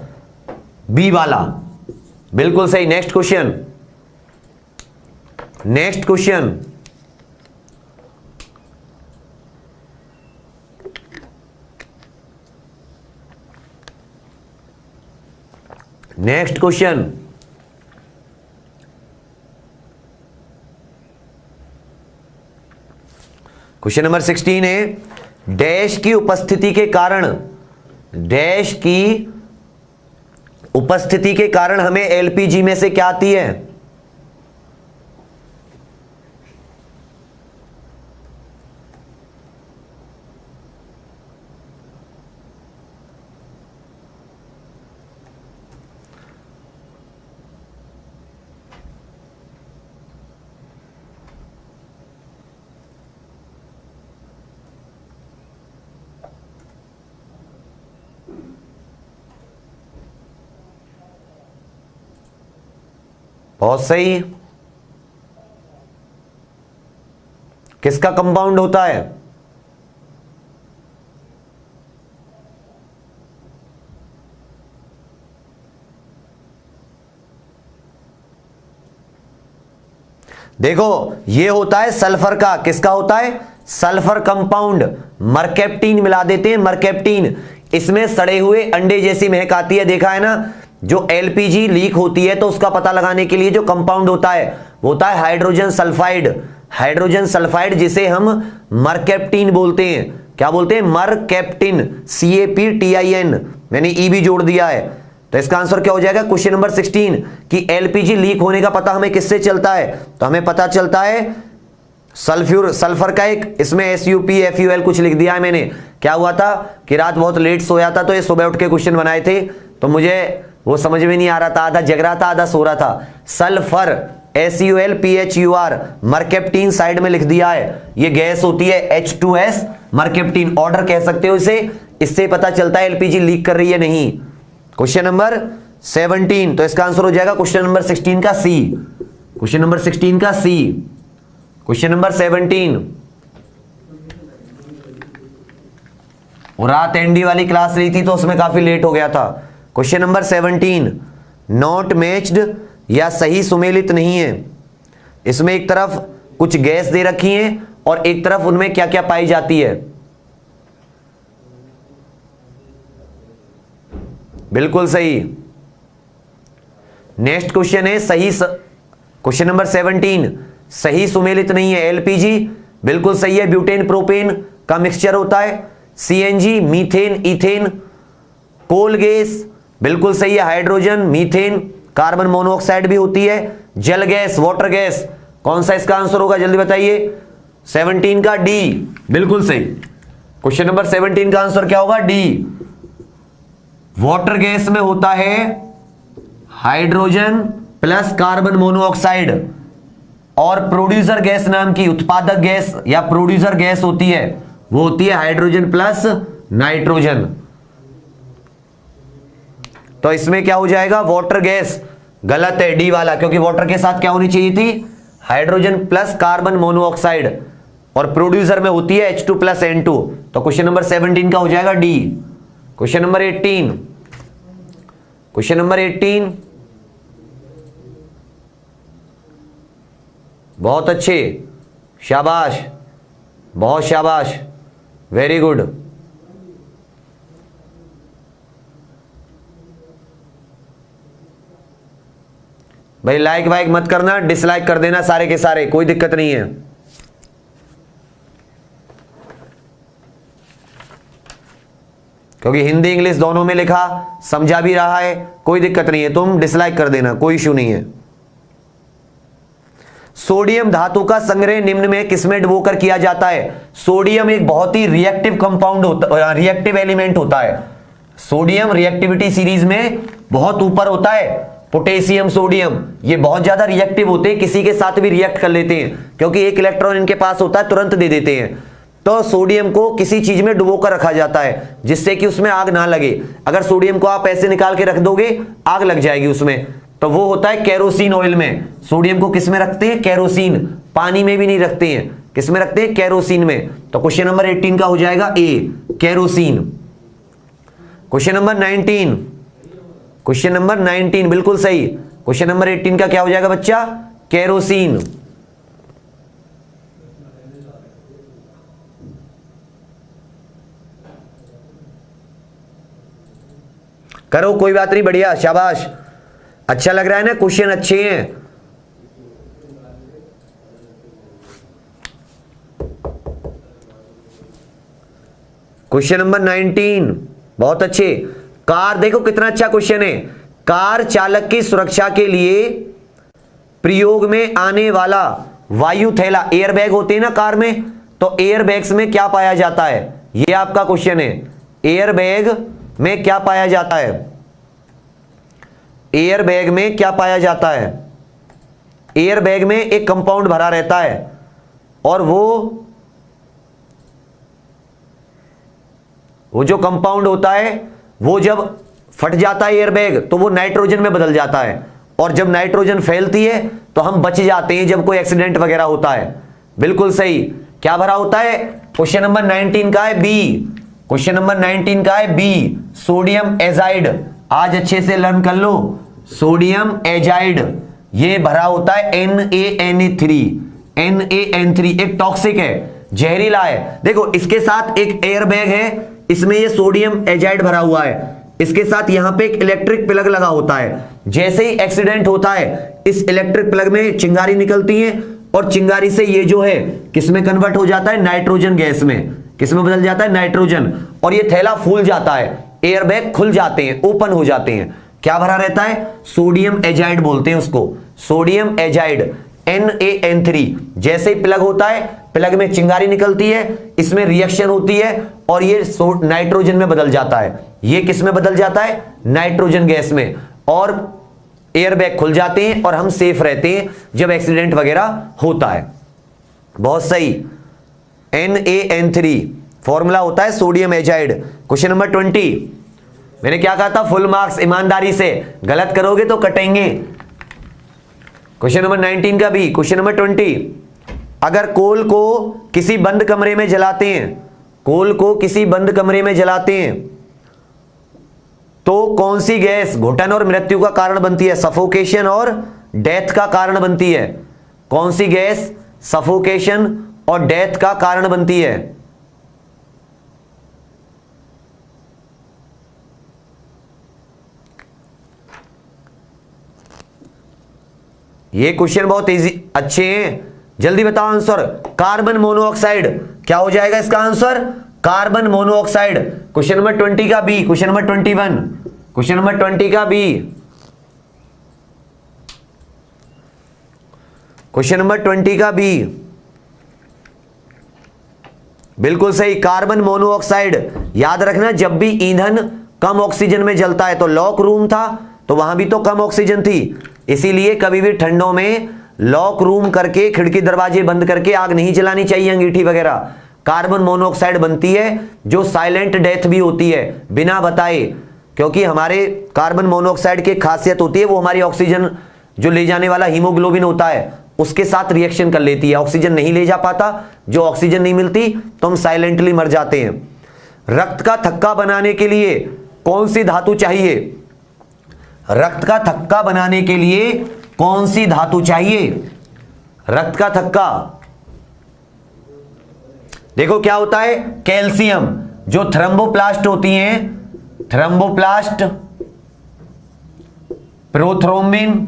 बी वाला, बिल्कुल सही। Next question, next question, next question, question number 16 है डैश की उपस्थिति के कारण, डैश की उपस्थिति के कारण हमें एलपीजी में से क्या आती है? बहुत सही। किसका कंपाउंड होता है? देखो ये होता है सल्फर का। किसका होता है? Sulphur compound. मरकेप्टीन मिला देते हैं, मरकेप्टीन। इसमें सड़े हुए अंडे जैसी महक आती है, देखा है ना। जो एलपीजी लीक होती है तो उसका पता लगाने के लिए जो कंपाउंड होता है वो होता है हाइड्रोजन सल्फाइड। हाइड्रोजन सल्फाइड जिसे हम मरकेप्टीन बोलते हैं। क्या बोलते हैं? मरकेप्टिन, CAPTIN। मैंने ई भी जोड़ दिया है। तो इसका आंसर क्या हो जाएगा? क्वेश्चन नंबर 16 कि एलपीजी लीक होने का पता हमें किससे चलता है? तो हमें पता चलता है सल्फर का एक, इसमें SUPFUL कुछ लिख दिया है मैंने। क्या हुआ था कि रात बहुत लेट सोया था, तो ये सुबह उठ के क्वेश्चन बनाए थे, तो मुझे वो समझ में नहीं आ रहा था, आधा जग रहा था आधा सो रहा था। सल्फर SULPHUR, मरकेप्टीन साइड में लिख दिया है। ये गैस होती है H2S, मरकेप्टीन ऑर्डर कह सकते हो इसे। इससे पता चलता है एलपीजी लीक कर रही है नहीं। क्वेश्चन नंबर 17, तो इसका आंसर हो जाएगा क्वेश्चन नंबर 16 का सी। क्वेश्चन नंबर 16 का सी। क्वेश्चन नंबर 17, और रात एनडी वाली क्लास रही थी तो उसमें काफी लेट हो गया था। क्वेश्चन नंबर 17, नॉट मैच्ड या सही सुमेलित नहीं है। इसमें एक तरफ कुछ गैस दे रखी है और एक तरफ उनमें क्या क्या पाई जाती है। बिल्कुल सही। नेक्स्ट क्वेश्चन है क्वेश्चन नंबर 17, सही सुमेलित नहीं है। एलपीजी बिल्कुल सही है, ब्यूटेन प्रोपेन का मिक्सचर होता है। CNG methane ethane. Coal gas बिल्कुल सही है, हाइड्रोजन मीथेन कार्बन मोनोऑक्साइड भी होती है। जल गैस वाटर गैस, कौन सा इसका आंसर होगा जल्दी बताइए? 17 का डी, बिल्कुल सही। क्वेश्चन नंबर 17 का आंसर क्या होगा? डी। वाटर गैस में होता है हाइड्रोजन प्लस कार्बन मोनोऑक्साइड, और प्रोड्यूसर गैस नाम की उत्पादक गैस या प्रोड्यूसर गैस होती है, वो होती है हाइड्रोजन प्लस नाइट्रोजन। तो इसमें क्या हो जाएगा? वाटर गैस गलत है, डी वाला, क्योंकि वाटर के साथ क्या होनी चाहिए थी? हाइड्रोजन प्लस कार्बन मोनोऑक्साइड, और प्रोड्यूसर में होती है H2 प्लस N2। तो क्वेश्चन नंबर 17 का हो जाएगा D. Question number 18, question number 18, बहुत अच्छे, शाबाश, बहुत शाबाश, वेरी गुड। भाई लाइक वाइक मत करना, डिसलाइक कर देना सारे के सारे, कोई दिक्कत नहीं है। क्योंकि हिंदी इंग्लिश दोनों में लिखा, समझा भी रहा है, कोई दिक्कत नहीं है, तुम डिसलाइक कर देना, कोई इश्यू नहीं है। सोडियम धातु का संग्रह निम्न में किसमें डुबोकर किया जाता है? सोडियम एक बहुत ही रिएक्टिव कंपाउंड होता, रिएक्टिव एलिमेंट होता है। सोडियम रिएक्टिविटी सीरीज में बहुत ऊपर होता है। पोटेशियम सोडियम ये बहुत ज्यादा रिएक्टिव होते हैं, किसी के साथ भी रिएक्ट कर लेते हैं, क्योंकि एक इलेक्ट्रॉन इनके पास होता है तुरंत दे देते हैं। तो सोडियम को किसी चीज में डुबोकर रखा जाता है जिससे कि उसमें आग ना लगे। अगर सोडियम को आप ऐसे निकाल के रख दोगे आग लग जाएगी उसमें। तो वो होता है केरोसिन ऑयल में। सोडियम को किस में रखते हैं? केरोसिन। पानी में भी नहीं रखते हैं, किस में रखते हैं? केरोसिन में। तो क्वेश्चन नंबर 18 का हो जाएगा A, kerosene. Question number 19, question number 19 बिल्कुल सही। क्वेश्चन नंबर 18 का क्या हो जाएगा बच्चा? केरोसिन। करो, कोई बात नहीं, बढ़िया, शाबाश, अच्छा लग रहा है ना, क्वेश्चन अच्छे हैं। क्वेश्चन नंबर 19 बहुत अच्छे। कार, देखो कितना अच्छा क्वेश्चन है। कार चालक की सुरक्षा के लिए प्रयोग में आने वाला वायु थैला, एयरबैग होते हैं ना कार में, तो एयरबैग्स में क्या पाया जाता है? ये आपका क्वेश्चन है। एयरबैग में क्या पाया जाता है? एयरबैग में क्या पाया जाता है? एयरबैग में एक कंपाउंड भरा रहता है और वो जो कंपाउंड होता है वो जब फट जाता है एयरबैग तो वो नाइट्रोजन में बदल जाता है, और जब नाइट्रोजन फैलती है तो हम बच जाते हैं जब कोई एक्सीडेंट वगैरह होता है। बिल्कुल सही। क्या भरा होता है? क्वेश्चन नंबर 19 का है बी। क्वेश्चन नंबर 19 का है बी, सोडियम एजाइड। आज अच्छे से लर्न कर लो, सोडियम एजाइड ये भरा होता है NaNO3। NaN3 एक टॉक्सिक है, जहरीला है। देखो इसके साथ एक एयरबैग है, इसमें ये सोडियम एजाइड भरा हुआ है, इसके साथ यहां पे एक इलेक्ट्रिक प्लग लगा होता है। जैसे ही एक्सीडेंट होता है इस इलेक्ट्रिक प्लग में चिंगारी निकलती है और चिंगारी से ये जो है किसमें कन्वर्ट हो जाता है? नाइट्रोजन गैस में। किसमें बदल जाता है? नाइट्रोजन। और ये थैला फूल जाता है, एयरबैग खुल जाते हैं, ओपन हो जाते हैं। क्या भरा रहता है? सोडियम एजाइड बोलते हैं उसको, सोडियम एजाइड NaN3। जैसे ही प्लग होता है, प्लग में चिंगारी निकलती है, इसमें रिएक्शन होती है और ये नाइट्रोजन में बदल जाता है। ये किस में बदल जाता है? नाइट्रोजन गैस में। और एयरबैग खुल जाते हैं और हम सेफ रहते हैं जब एक्सीडेंट वगैरह होता है। बहुत सही। NaN3 फॉर्मूला होता है सोडियम एजाइड। क्वेश्चन नंबर 20, मैंने क्या कहा था? फुल मार्क्स ईमानदारी से, गलत करोगे तो कटेंगे। क्वेश्चन नंबर 19 का भी। क्वेश्चन नंबर 20, अगर कोल को किसी बंद कमरे में जलाते हैं, कोल को किसी बंद कमरे में जलाते हैं तो कौन सी गैस घुटन और मृत्यु का कारण बनती है? सफोकेशन और डेथ का कारण बनती है। कौन सी गैस सफोकेशन और डेथ का कारण बनती है? ये क्वेश्चन बहुत इजी, अच्छे हैं, जल्दी बताओ आंसर। Carbon monoxide. क्या हो जाएगा इसका answer? Carbon monoxide. Question number 20 का B. Question number 21, question number 20 का बी, क्वेश्चन नंबर 20 का बी बिल्कुल सही, कार्बन मोनोऑक्साइड। याद रखना, जब भी ईंधन कम ऑक्सीजन में जलता है, तो लॉक रूम था तो वहां भी तो कम ऑक्सीजन थी, इसीलिए कभी भी ठंडों में लॉक रूम करके खिड़की दरवाजे बंद करके आग नहीं जलानी चाहिए, अंगीठी वगैरह। कार्बन मोनोऑक्साइड बनती है जो साइलेंट डेथ भी होती है, बिना बताए, क्योंकि हमारे कार्बन मोनोऑक्साइड की खासियत होती है वो हमारी ऑक्सीजन जो ले जाने वाला हीमोग्लोबिन होता है उसके साथ रिएक्शन कर लेती है, ऑक्सीजन नहीं ले जा पाता, जो ऑक्सीजन नहीं मिलती तो हम साइलेंटली मर जाते हैं। रक्त का थक्का बनाने के लिए कौन सी धातु चाहिए? रक्त का थक्का बनाने के लिए कौन सी धातु चाहिए? रक्त का थक्का, देखो क्या होता है, कैल्शियम। जो थ्रम्बोप्लास्ट होती हैं, थ्रम्बोप्लास्ट, प्रोथ्रोम्बिन,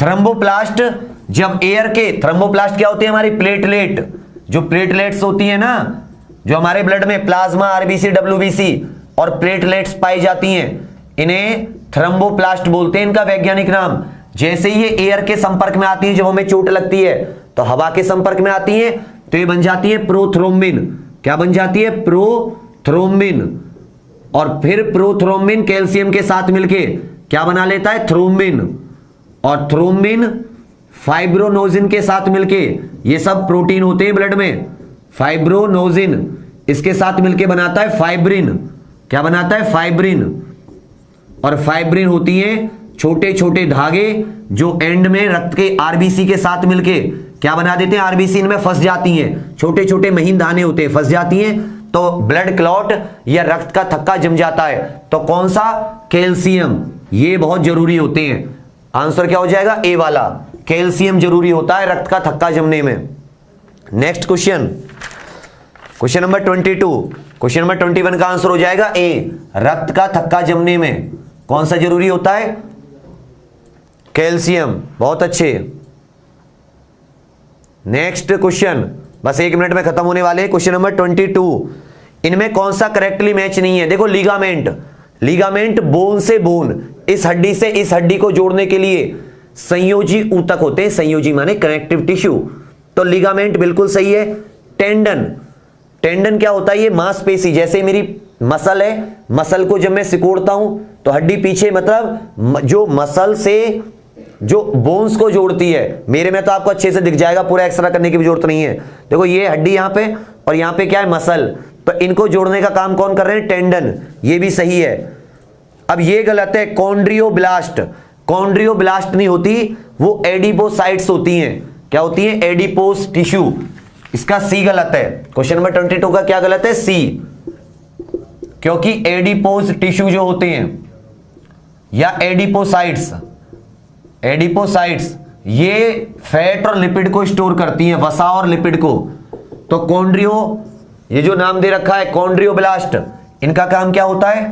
थ्रम्बोप्लास्ट, जब एयर के, थ्रम्बोप्लास्ट क्या होती है हमारी प्लेटलेट, जो प्लेटलेट्स होती है ना, जो हमारे ब्लड में प्लाज्मा, आरबीसी, डब्ल्यूबीसी और प्लेटलेट्स पाई जाती हैं, इन्हें थ्रम्बोप्लास्ट बोलते हैं, इनका वैज्ञानिक नाम। जैसे ही ये एयर के संपर्क में आती है, जब हमें चोट लगती है तो हवा के संपर्क में आती है तो ये बन जाती है प्रोथ्रोम्बिन। क्या बन जाती है? प्रोथ्रोम्बिन। और फिर प्रोथ्रोम्बिन कैल्शियम के साथ मिलके क्या बना लेता है? थ्रोम्बिन। और थ्रोम्बिन फाइब्रोनोजिन के साथ मिलके, ये सब प्रोटीन होते हैं ब्लड में, फाइब्रोनोजिन इसके साथ मिलके बनाता है फाइब्रिन। क्या बनाता है? फाइब्रिन। और फाइब्रिन होती है छोटे छोटे धागे जो एंड में रक्त के आरबीसी के साथ मिलके क्या बना देते हैं, आरबीसी इनमें फंस जाती हैं, छोटे छोटे महीन दाने होते हैं, फंस जाती हैं तो ब्लड क्लॉट या रक्त का थक्का जम जाता है। तो कौन सा, कैल्शियम, ये बहुत जरूरी होते हैं। आंसर क्या हो जाएगा, ए वाला, कैल्शियम जरूरी होता है रक्त का थक्का जमने में। Next question, question number 22। Question number 21 का आंसर हो जाएगा ए, रक्त का थक्का जमने में कौन सा जरूरी होता है, कैल्शियम। बहुत अच्छे। नेक्स्ट क्वेश्चन, बस 1 मिनट में खत्म होने वाले। क्वेश्चन नंबर 22, इनमें कौन सा करेक्टली मैच नहीं है। देखो लिगामेंट, लिगामेंट बोन से बोन, इस हड्डी से इस हड्डी को जोड़ने के लिए संयोजी ऊतक होते हैं, संयोजी माने कनेक्टिव टिश्यू, तो लिगामेंट बिल्कुल सही है। टेंडन, टेंडन क्या होता है, ये मांसपेशी, जैसे मेरी मसल है, मसल को जब मैं सिकोड़ता हूं तो हड्डी पीछे, मतलब जो मसल से जो बोन्स को जोड़ती है, मेरे में तो आपको अच्छे से दिख जाएगा, पूरा एक्सरा करने की भी जरूरत नहीं है। देखो ये हड्डी यहां पे और यहां पे क्या है, मसल, तो इनको जोड़ने का काम कौन कर रहे हैं, टेंडन, ये भी सही है। अब ये गलत है, कॉन्ड्रियोब्लास्ट, कॉन्ड्रियोब्लास्ट नहीं होती, वो एडिपोसाइट्स होती हैं। क्या होती हैं, एडिपोस टिश्यू, इसका सी गलत है। क्वेश्चन नंबर 22 का क्या गलत है, सी, क्योंकि एडिपोस टिश्यू जो होते हैं या एडिपोसाइट्स, एडिपोसाइट्स ये फैट और लिपिड को स्टोर करती हैं, वसा और लिपिड को। तो कॉन्ड्रियो, ये जो नाम दे रखा है कॉन्ड्रियोब्लास्ट, इनका काम क्या होता है,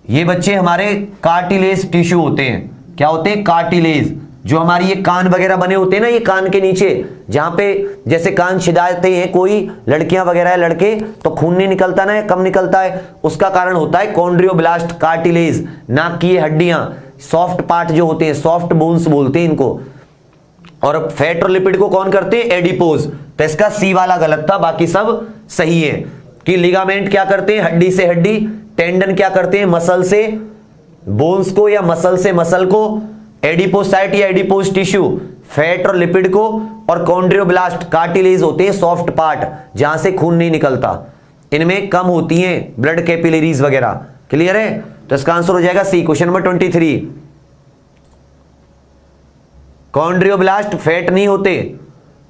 ये बच्चे हमारे कार्टिलेज टिश्यू होते हैं। क्या होते हैं, कार्टिलेज, जो हमारी ये कान वगैरह बने होते हैं ना, ये कान के नीचे जहां पे जैसे कान छिदाते हैं कोई लड़कियां वगैरह है, लड़के, तो खून नहीं निकलता ना, कम निकलता है, उसका कारण होता है कॉन्ड्रियोब्लास्ट, कार्टिलेज, नाक की ये हड्डियां, सॉफ्ट पार्ट जो होते हैं, सॉफ्ट बोन्स बोलते हैं इनको। और फैट और लिपिड को कौन करते हैं, एडिपोज। तो इसका सी वाला गलत था, बाकी सब सही है। कि लिगामेंट क्या करते हैं, हड्डी से हड्डी, टेंडन क्या करते हैं, मसल से बोन्स को या मसल से मसल को, एडिपोसाइट या एडिपोज टिश्यू फैट और लिपिड को, और कॉन्ड्रियोब्लास्ट कार्टिलेज होते हैं सॉफ्ट पार्ट जहां से खून नहीं निकलता, इनमें कम होती हैं ब्लड कैपिलरीज वगैरह। क्लियर है, तो इसका आंसर हो जाएगा सी। क्वेश्चन नंबर 23, कॉन्ड्रियोब्लास्ट फैट नहीं होते,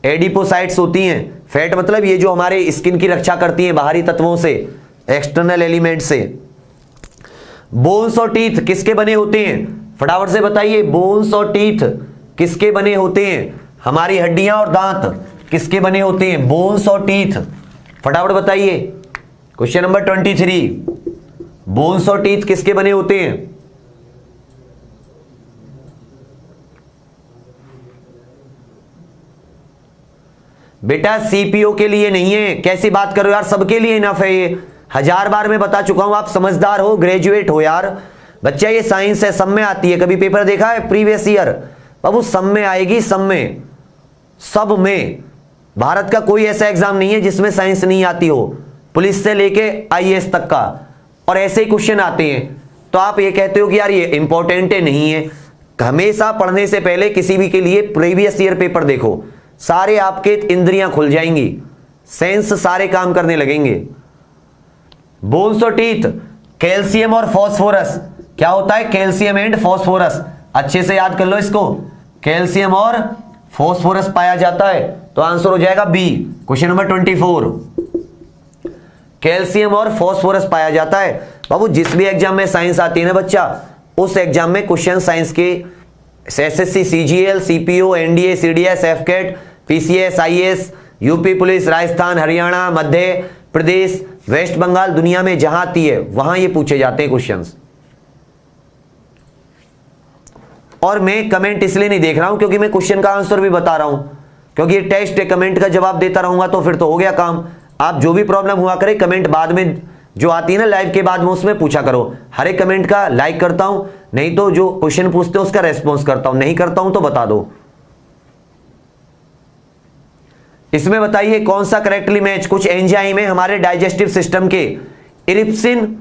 एडिपोसाइट्स होती हैं। फैट मतलब ये जो हमारे स्किन की रक्षा करती हैं बाहरी तत्वों से, एक्सटर्नल एलिमेंट से। बोन्स और टीथ किसके बने होते हैं, फटाफट से बताइए, बोन्स और टीथ किसके बने होते हैं, हमारी हड्डियां और दांत किसके बने होते हैं, बोन्स और टीथ, फटाफट बताइए। क्वेश्चन नंबर 23, बोन्स और टीथ किसके बने होते हैं, बेटा सीपीओ के लिए नहीं है, कैसी बात करो यार, सबके लिए इनफ है ये, 1000 बार मैं बता चुका हूं, आप समझदार हो, ग्रेजुएट हो यार। बच्चा ये साइंस है, सब में आती है, कभी पेपर देखा है प्रीवियस ईयर, बाबू सब में आएगी, सब में, सब में। भारत का कोई ऐसा एग्जाम नहीं है जिसमें साइंस नहीं आती हो, पुलिस से लेके आईएएस तक का, और ऐसे ही क्वेश्चन आते हैं। तो आप ये कहते हो कि यार ये इंपॉर्टेंट है, नहीं है। हमेशा पढ़ने से पहले किसी भी के लिए प्रीवियस ईयर पेपर देखो, सारे आपके इंद्रियां खुल जाएंगी, सेंस सारे काम करने लगेंगे। बोन्स और टीथ, कैल्शियम और फास्फोरस, क्या होता है, कैल्शियम एंड फास्फोरस, अच्छे से याद कर लो इसको, कैल्शियम और फास्फोरस पाया जाता है, तो आंसर हो जाएगा बी। क्वेश्चन नंबर 24, कैल्शियम और फास्फोरस पाया जाता है। बाबू जिस भी एग्जाम में साइंस आती है ना बच्चा, उस एग्जाम में क्वेश्चन साइंस के SSC, CGL, CPO, NDA, CDS, AFCAT, PCS, IAS, UP police, Rajasthan, Haryana, Madhya Pradesh, West Bengal, दुनिया में जहां आती है वहां ये पूछे जाते हैं क्वेश्चंस। और मैं कमेंट इसलिए नहीं देख रहा हूं क्योंकि मैं क्वेश्चन का आंसर भी बता रहा हूं, क्योंकि ये टेस्ट है, कमेंट का जवाब देता रहूंगा तो फिर तो हो गया काम। आप जो भी प्रॉब्लम हुआ करे कमेंट बाद में जो आती है ना लाइव के बाद में, उसमें पूछा करो। हर एक कमेंट का लाइक करता हूं, नहीं तो जो क्वेश्चन पूछते हो उसका रेस्पॉन्स करता हूं, नहीं करता हूं तो बता दो। इसमें बताइए कौन सा करेक्टली मैच, कुछ एंजाइम है हमारे डाइजेस्टिव सिस्टम के, इरिप्सिन,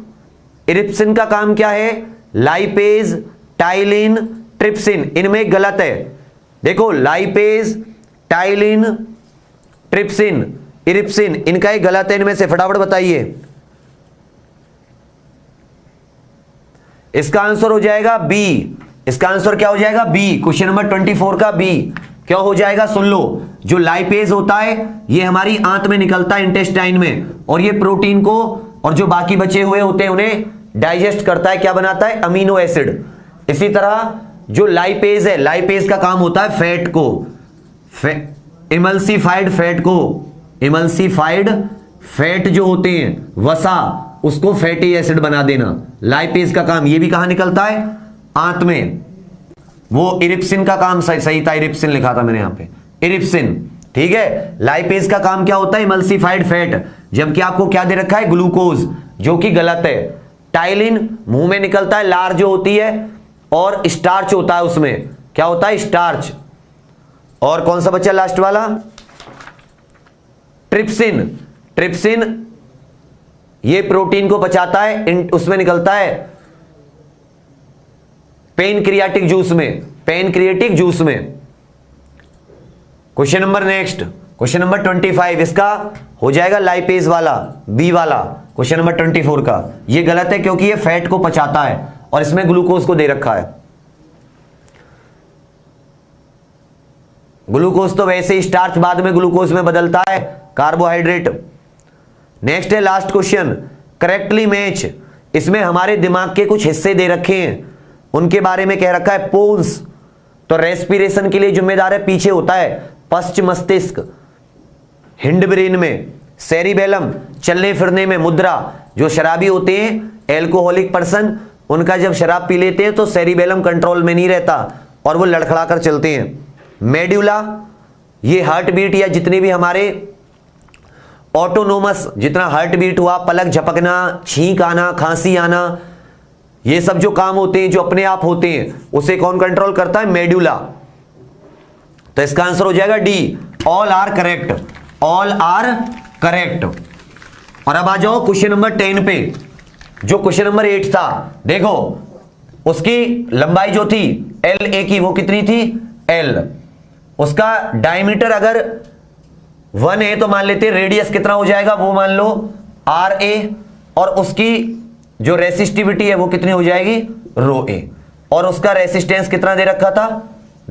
इरिप्सिन का काम क्या है, लाइपेज, टाइलिन, ट्रिप्सिन, इनमें गलत है। देखो लाइपेज, टाइलिन, ट्रिप्सिन, इरिप्सिन, इनका ही गलत है, इनमें से फटाफट बताइए। इसका आंसर हो जाएगा बी, इसका आंसर क्या हो जाएगा? बी। क्वेश्चन नंबर 24 का बी क्या हो जाएगा? सुन लो, जो लाइपेज होता है ये हमारी आंत में निकलता है, इंटेस्टाइन में, और ये प्रोटीन को और जो बाकी बचे हुए होते हैं उन्हें डाइजेस्ट करता है। क्या बनाता है? Amino acid. इसी तरह जो लाइपेज है, लाइपेज का काम होता है फैट को, इमल्सिफाइड फैट को, इमल्सिफाइड फैट जो होते हैं, वसा, उसको फैटी एसिड बना देना। लाइपेज का काम, ये भी कहां निकलता है? आंत में। वो इरिप्सिन का काम सही था, इरिप्सिन लिखा था मैंने यहां पे, इरिप्सिन। ठीक है, लाइपेज का काम क्या होता है? Emulsified fat. जबकि आपको क्या दे रखा है? ग्लूकोज, जो कि गलत है। टाइलिन मुंह में निकलता है, लार जो होती है, और स्टार्च होता है उसमें। क्या होता है? स्टार्च। और कौन सा बच्चा लास्ट वाला? ट्रिप्सिन। ट्रिप्सिन ये प्रोटीन को पचाता है, उसमें निकलता है पेनक्रियाटिक जूस में, पेनक्रियाटिक जूस में। Question number next, question number 25, इसका हो जाएगा लाइपेज वाला, बी वाला, क्वेश्चन नंबर 24 का। ये गलत है क्योंकि ये फैट को पचाता है और इसमें ग्लूकोज को दे रखा है। ग्लूकोज तो वैसे ही स्टार्च बाद में ग्लूकोज में बदलता है, कार्बोहाइड्रेट। नेक्स्ट है लास्ट क्वेश्चन, करेक्टली मैच। इसमें हमारे दिमाग के कुछ हिस्से दे रखे हैं, उनके बारे में कह रखा है। पोन्स तो रेस्पिरेशन के लिए जिम्मेदार है, पीछे होता है पश्च मस्तिष्क, हिंड ब्रेन में। सेरिबेलम चलने फिरने में, मुद्रा, जो शराबी होते हैं, एल्कोहलिक पर्सन, उनका जब शराब पी लेते हैं तो सेरिबेलम कंट्रोल में नहीं रहता और वो लड़खड़ा कर चलते हैं। मेड्यूला, ये हार्ट बीट या जितने भी हमारे ऑटोनोमस, जितना हार्ट बीट हुआ, पलक झपकना, छींक आना, खांसी आना, ये सब जो काम होते हैं जो अपने आप होते हैं, उसे कौन कंट्रोल करता है? मेड्यूला। तो इसका आंसर हो जाएगा D, all are correct, all are correct. और अब आ जाओ क्वेश्चन नंबर 10 पे, जो क्वेश्चन नंबर 8 था। देखो उसकी लंबाई जो थी एल ए की, वो कितनी थी? एल। उसका डायमीटर अगर 1 है तो मान लेते हैं रेडियस कितना हो जाएगा? वो मान लो आर ए, और उसकी जो रेसिस्टिविटी है वो कितनी हो जाएगी? रो ए। और उसका रेसिस्टेंस कितना दे रखा था?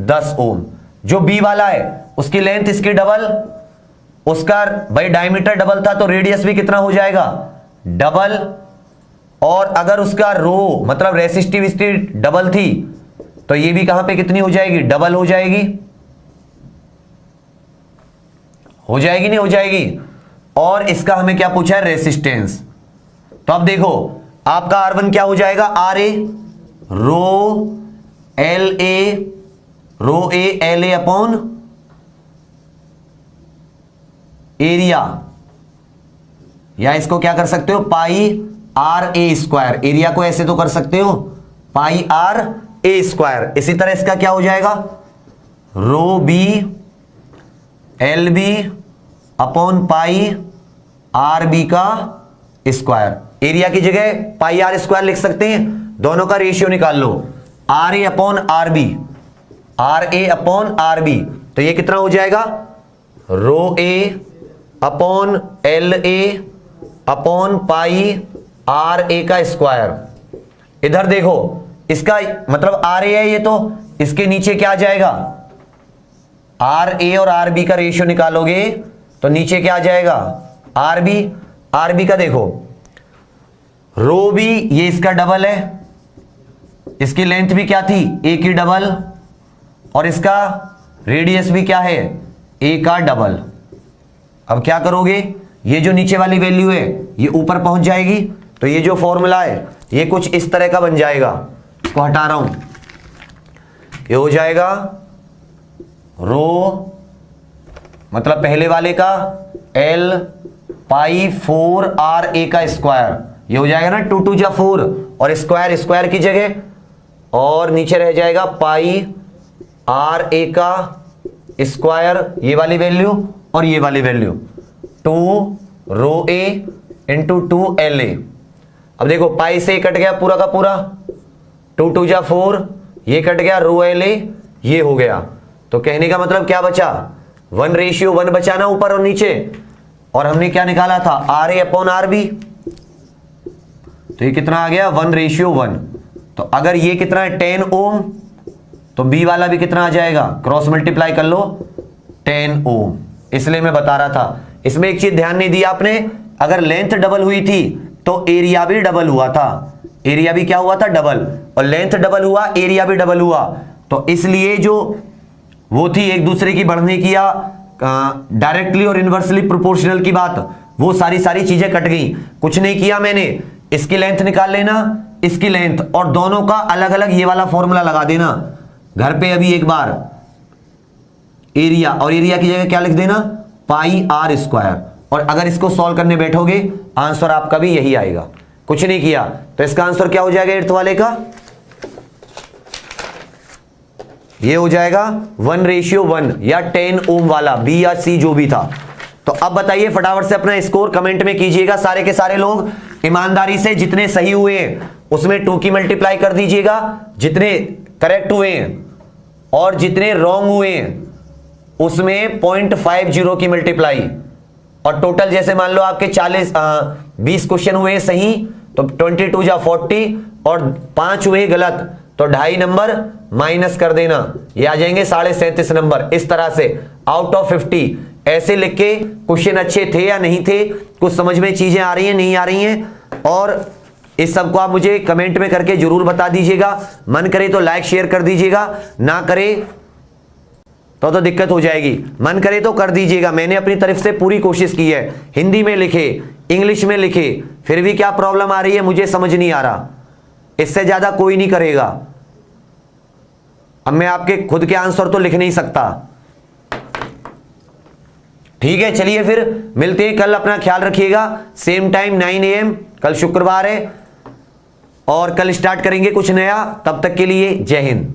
10 ओम। जो बी वाला है उसकी लेंथ इसकी डबल, उसका भाई डायमीटर डबल था तो रेडियस भी कितना हो जाएगा? डबल। और अगर उसका रो मतलब रेसिस्टिविटी डबल थी तो ये भी कहां पे कितनी हो जाएगी? डबल हो जाएगी। हो जाएगी नहीं हो जाएगी? और इसका हमें क्या पूछा है? रेसिस्टेंस। तो अब देखो आपका R1 क्या हो जाएगा? R A rho L A, rho A L A upon area, या इसको क्या कर सकते हो? Pi R A square. Area को ऐसे तो कर सकते हो, पाई आर ए स्क्वायर। इसी तरह इसका क्या हो जाएगा? Rho B L B upon pi R B का स्क्वायर। एरिया की जगह पाई आर स्क्वायर लिख सकते हैं, दोनों का रेशियो निकाल लो, R A upon R B, R A upon R B. तो ये कितना हो जाएगा? Rho A upon L A upon pi R A का स्क्वायर। इधर देखो इसका मतलब आर ए है ये, तो इसके नीचे क्या आ जाएगा? आर ए और आर बी का रेशियो निकालोगे तो नीचे क्या आ जाएगा? Are B. आर बी का देखो रो बी, ये इसका डबल है, इसकी लेंथ भी क्या थी? ए की डबल, और इसका रेडियस भी क्या है? ए का डबल। अब क्या करोगे? ये जो नीचे वाली वैल्यू है ये ऊपर पहुंच जाएगी, तो ये जो फॉर्मूला है ये कुछ इस तरह का बन जाएगा। इसको हटा रहा हूं, ये हो जाएगा रो मतलब पहले वाले का एल पाई 4 आर ए का स्क्वायर, ये हो जाएगा ना 2 2 जा 4, और स्क्वायर स्क्वायर की जगह, और नीचे रह जाएगा पाई आर ए का स्क्वायर, ये वाली वैल्यू और ये वाली value, 2 rho A into 2 L A. अब देखो पाई से कट गया पूरा का पूरा, 2 2 जा 4, ये कट गया, रो एल ए ये हो गया। तो कहने का मतलब क्या बचा? 1:1 बचा ना ऊपर और नीचे, और हमने क्या निकाला था? R A upon R B. तो ये कितना आ गया? 1:1। तो अगर ये कितना है? 10 ओम, तो बी वाला भी कितना आ जाएगा, क्रॉस मल्टीप्लाई कर लो 10 ओम। इसलिए मैं बता रहा था। इसमें एक चीज ध्यान नहीं दी आपने, अगर लेंथ डबल हुई थी तो एरिया भी डबल हुआ था। एरिया भी क्या हुआ था, डबल, और लेंथ डबल हुआ, एरिया भी डबल हुआ। तो इसलिए जो वो थी एक दूसरे की बढ़ने की या डायरेक्टली और इनवर्सली प्रोपोर्शनल की बात, वो सारी चीजें कट गई। कुछ नहीं किया मैंने, इसकी लेंथ निकाल लेना, इसकी लेंथ, और दोनों का अलग अलग ये वाला फॉर्मूला लगा देना घर पे अभी एक बार। एरिया, और एरिया की जगह क्या लिख देना, पाई आर स्क्वायर। और अगर इसको सॉल्व करने बैठोगे आंसर आपका भी यही आएगा। कुछ नहीं किया तो इसका आंसर क्या हो जाएगा 8th वाले का, ये हो जाएगा 1:1 या 10 ओम वाला, बी या सी जो भी था। तो अब बताइए फटाफट से अपना स्कोर कमेंट में कीजिएगा सारे के सारे लोग। ईमानदारी से जितने सही हुए हैं उसमें 2 की मल्टीप्लाई कर दीजिएगा, जितने करेक्ट हुए हैं, और जितने रॉन्ग हुए हैं उसमें 0.50 की मल्टीप्लाई। और टोटल जैसे मान लो आपके 20 क्वेश्चन हुए सही तो 22 जा 40, और 5 हुए गलत तो 2.5 नंबर माइनस कर देना, ये आ जाएंगे 37.5 नंबर। इस तरह से आउट ऑफ 50 ऐसे लिख के क्वेश्चन अच्छे थे या नहीं थे, कुछ समझ में चीजें आ रही हैं नहीं आ रही हैं, और इस सब को आप मुझे कमेंट में करके जरूर बता दीजिएगा। मन करे तो लाइक शेयर कर दीजिएगा, ना करे तो दिक्कत हो जाएगी, मन करे तो कर दीजिएगा। मैंने अपनी तरफ से पूरी कोशिश की है, हिंदी में लिखे, इंग्लिश में लिखे, फिर भी क्या प्रॉब्लम आ रही है मुझे समझ नहीं आ रहा। इससे ज्यादा कोई नहीं करेगा। अब मैं आपके खुद के आंसर तो लिख नहीं सकता। ठीक है, चलिए फिर मिलते हैं कल। अपना ख्याल रखिएगा, सेम टाइम 9 AM। कल शुक्रवार है और कल स्टार्ट करेंगे कुछ नया। तब तक के लिए जय हिंद।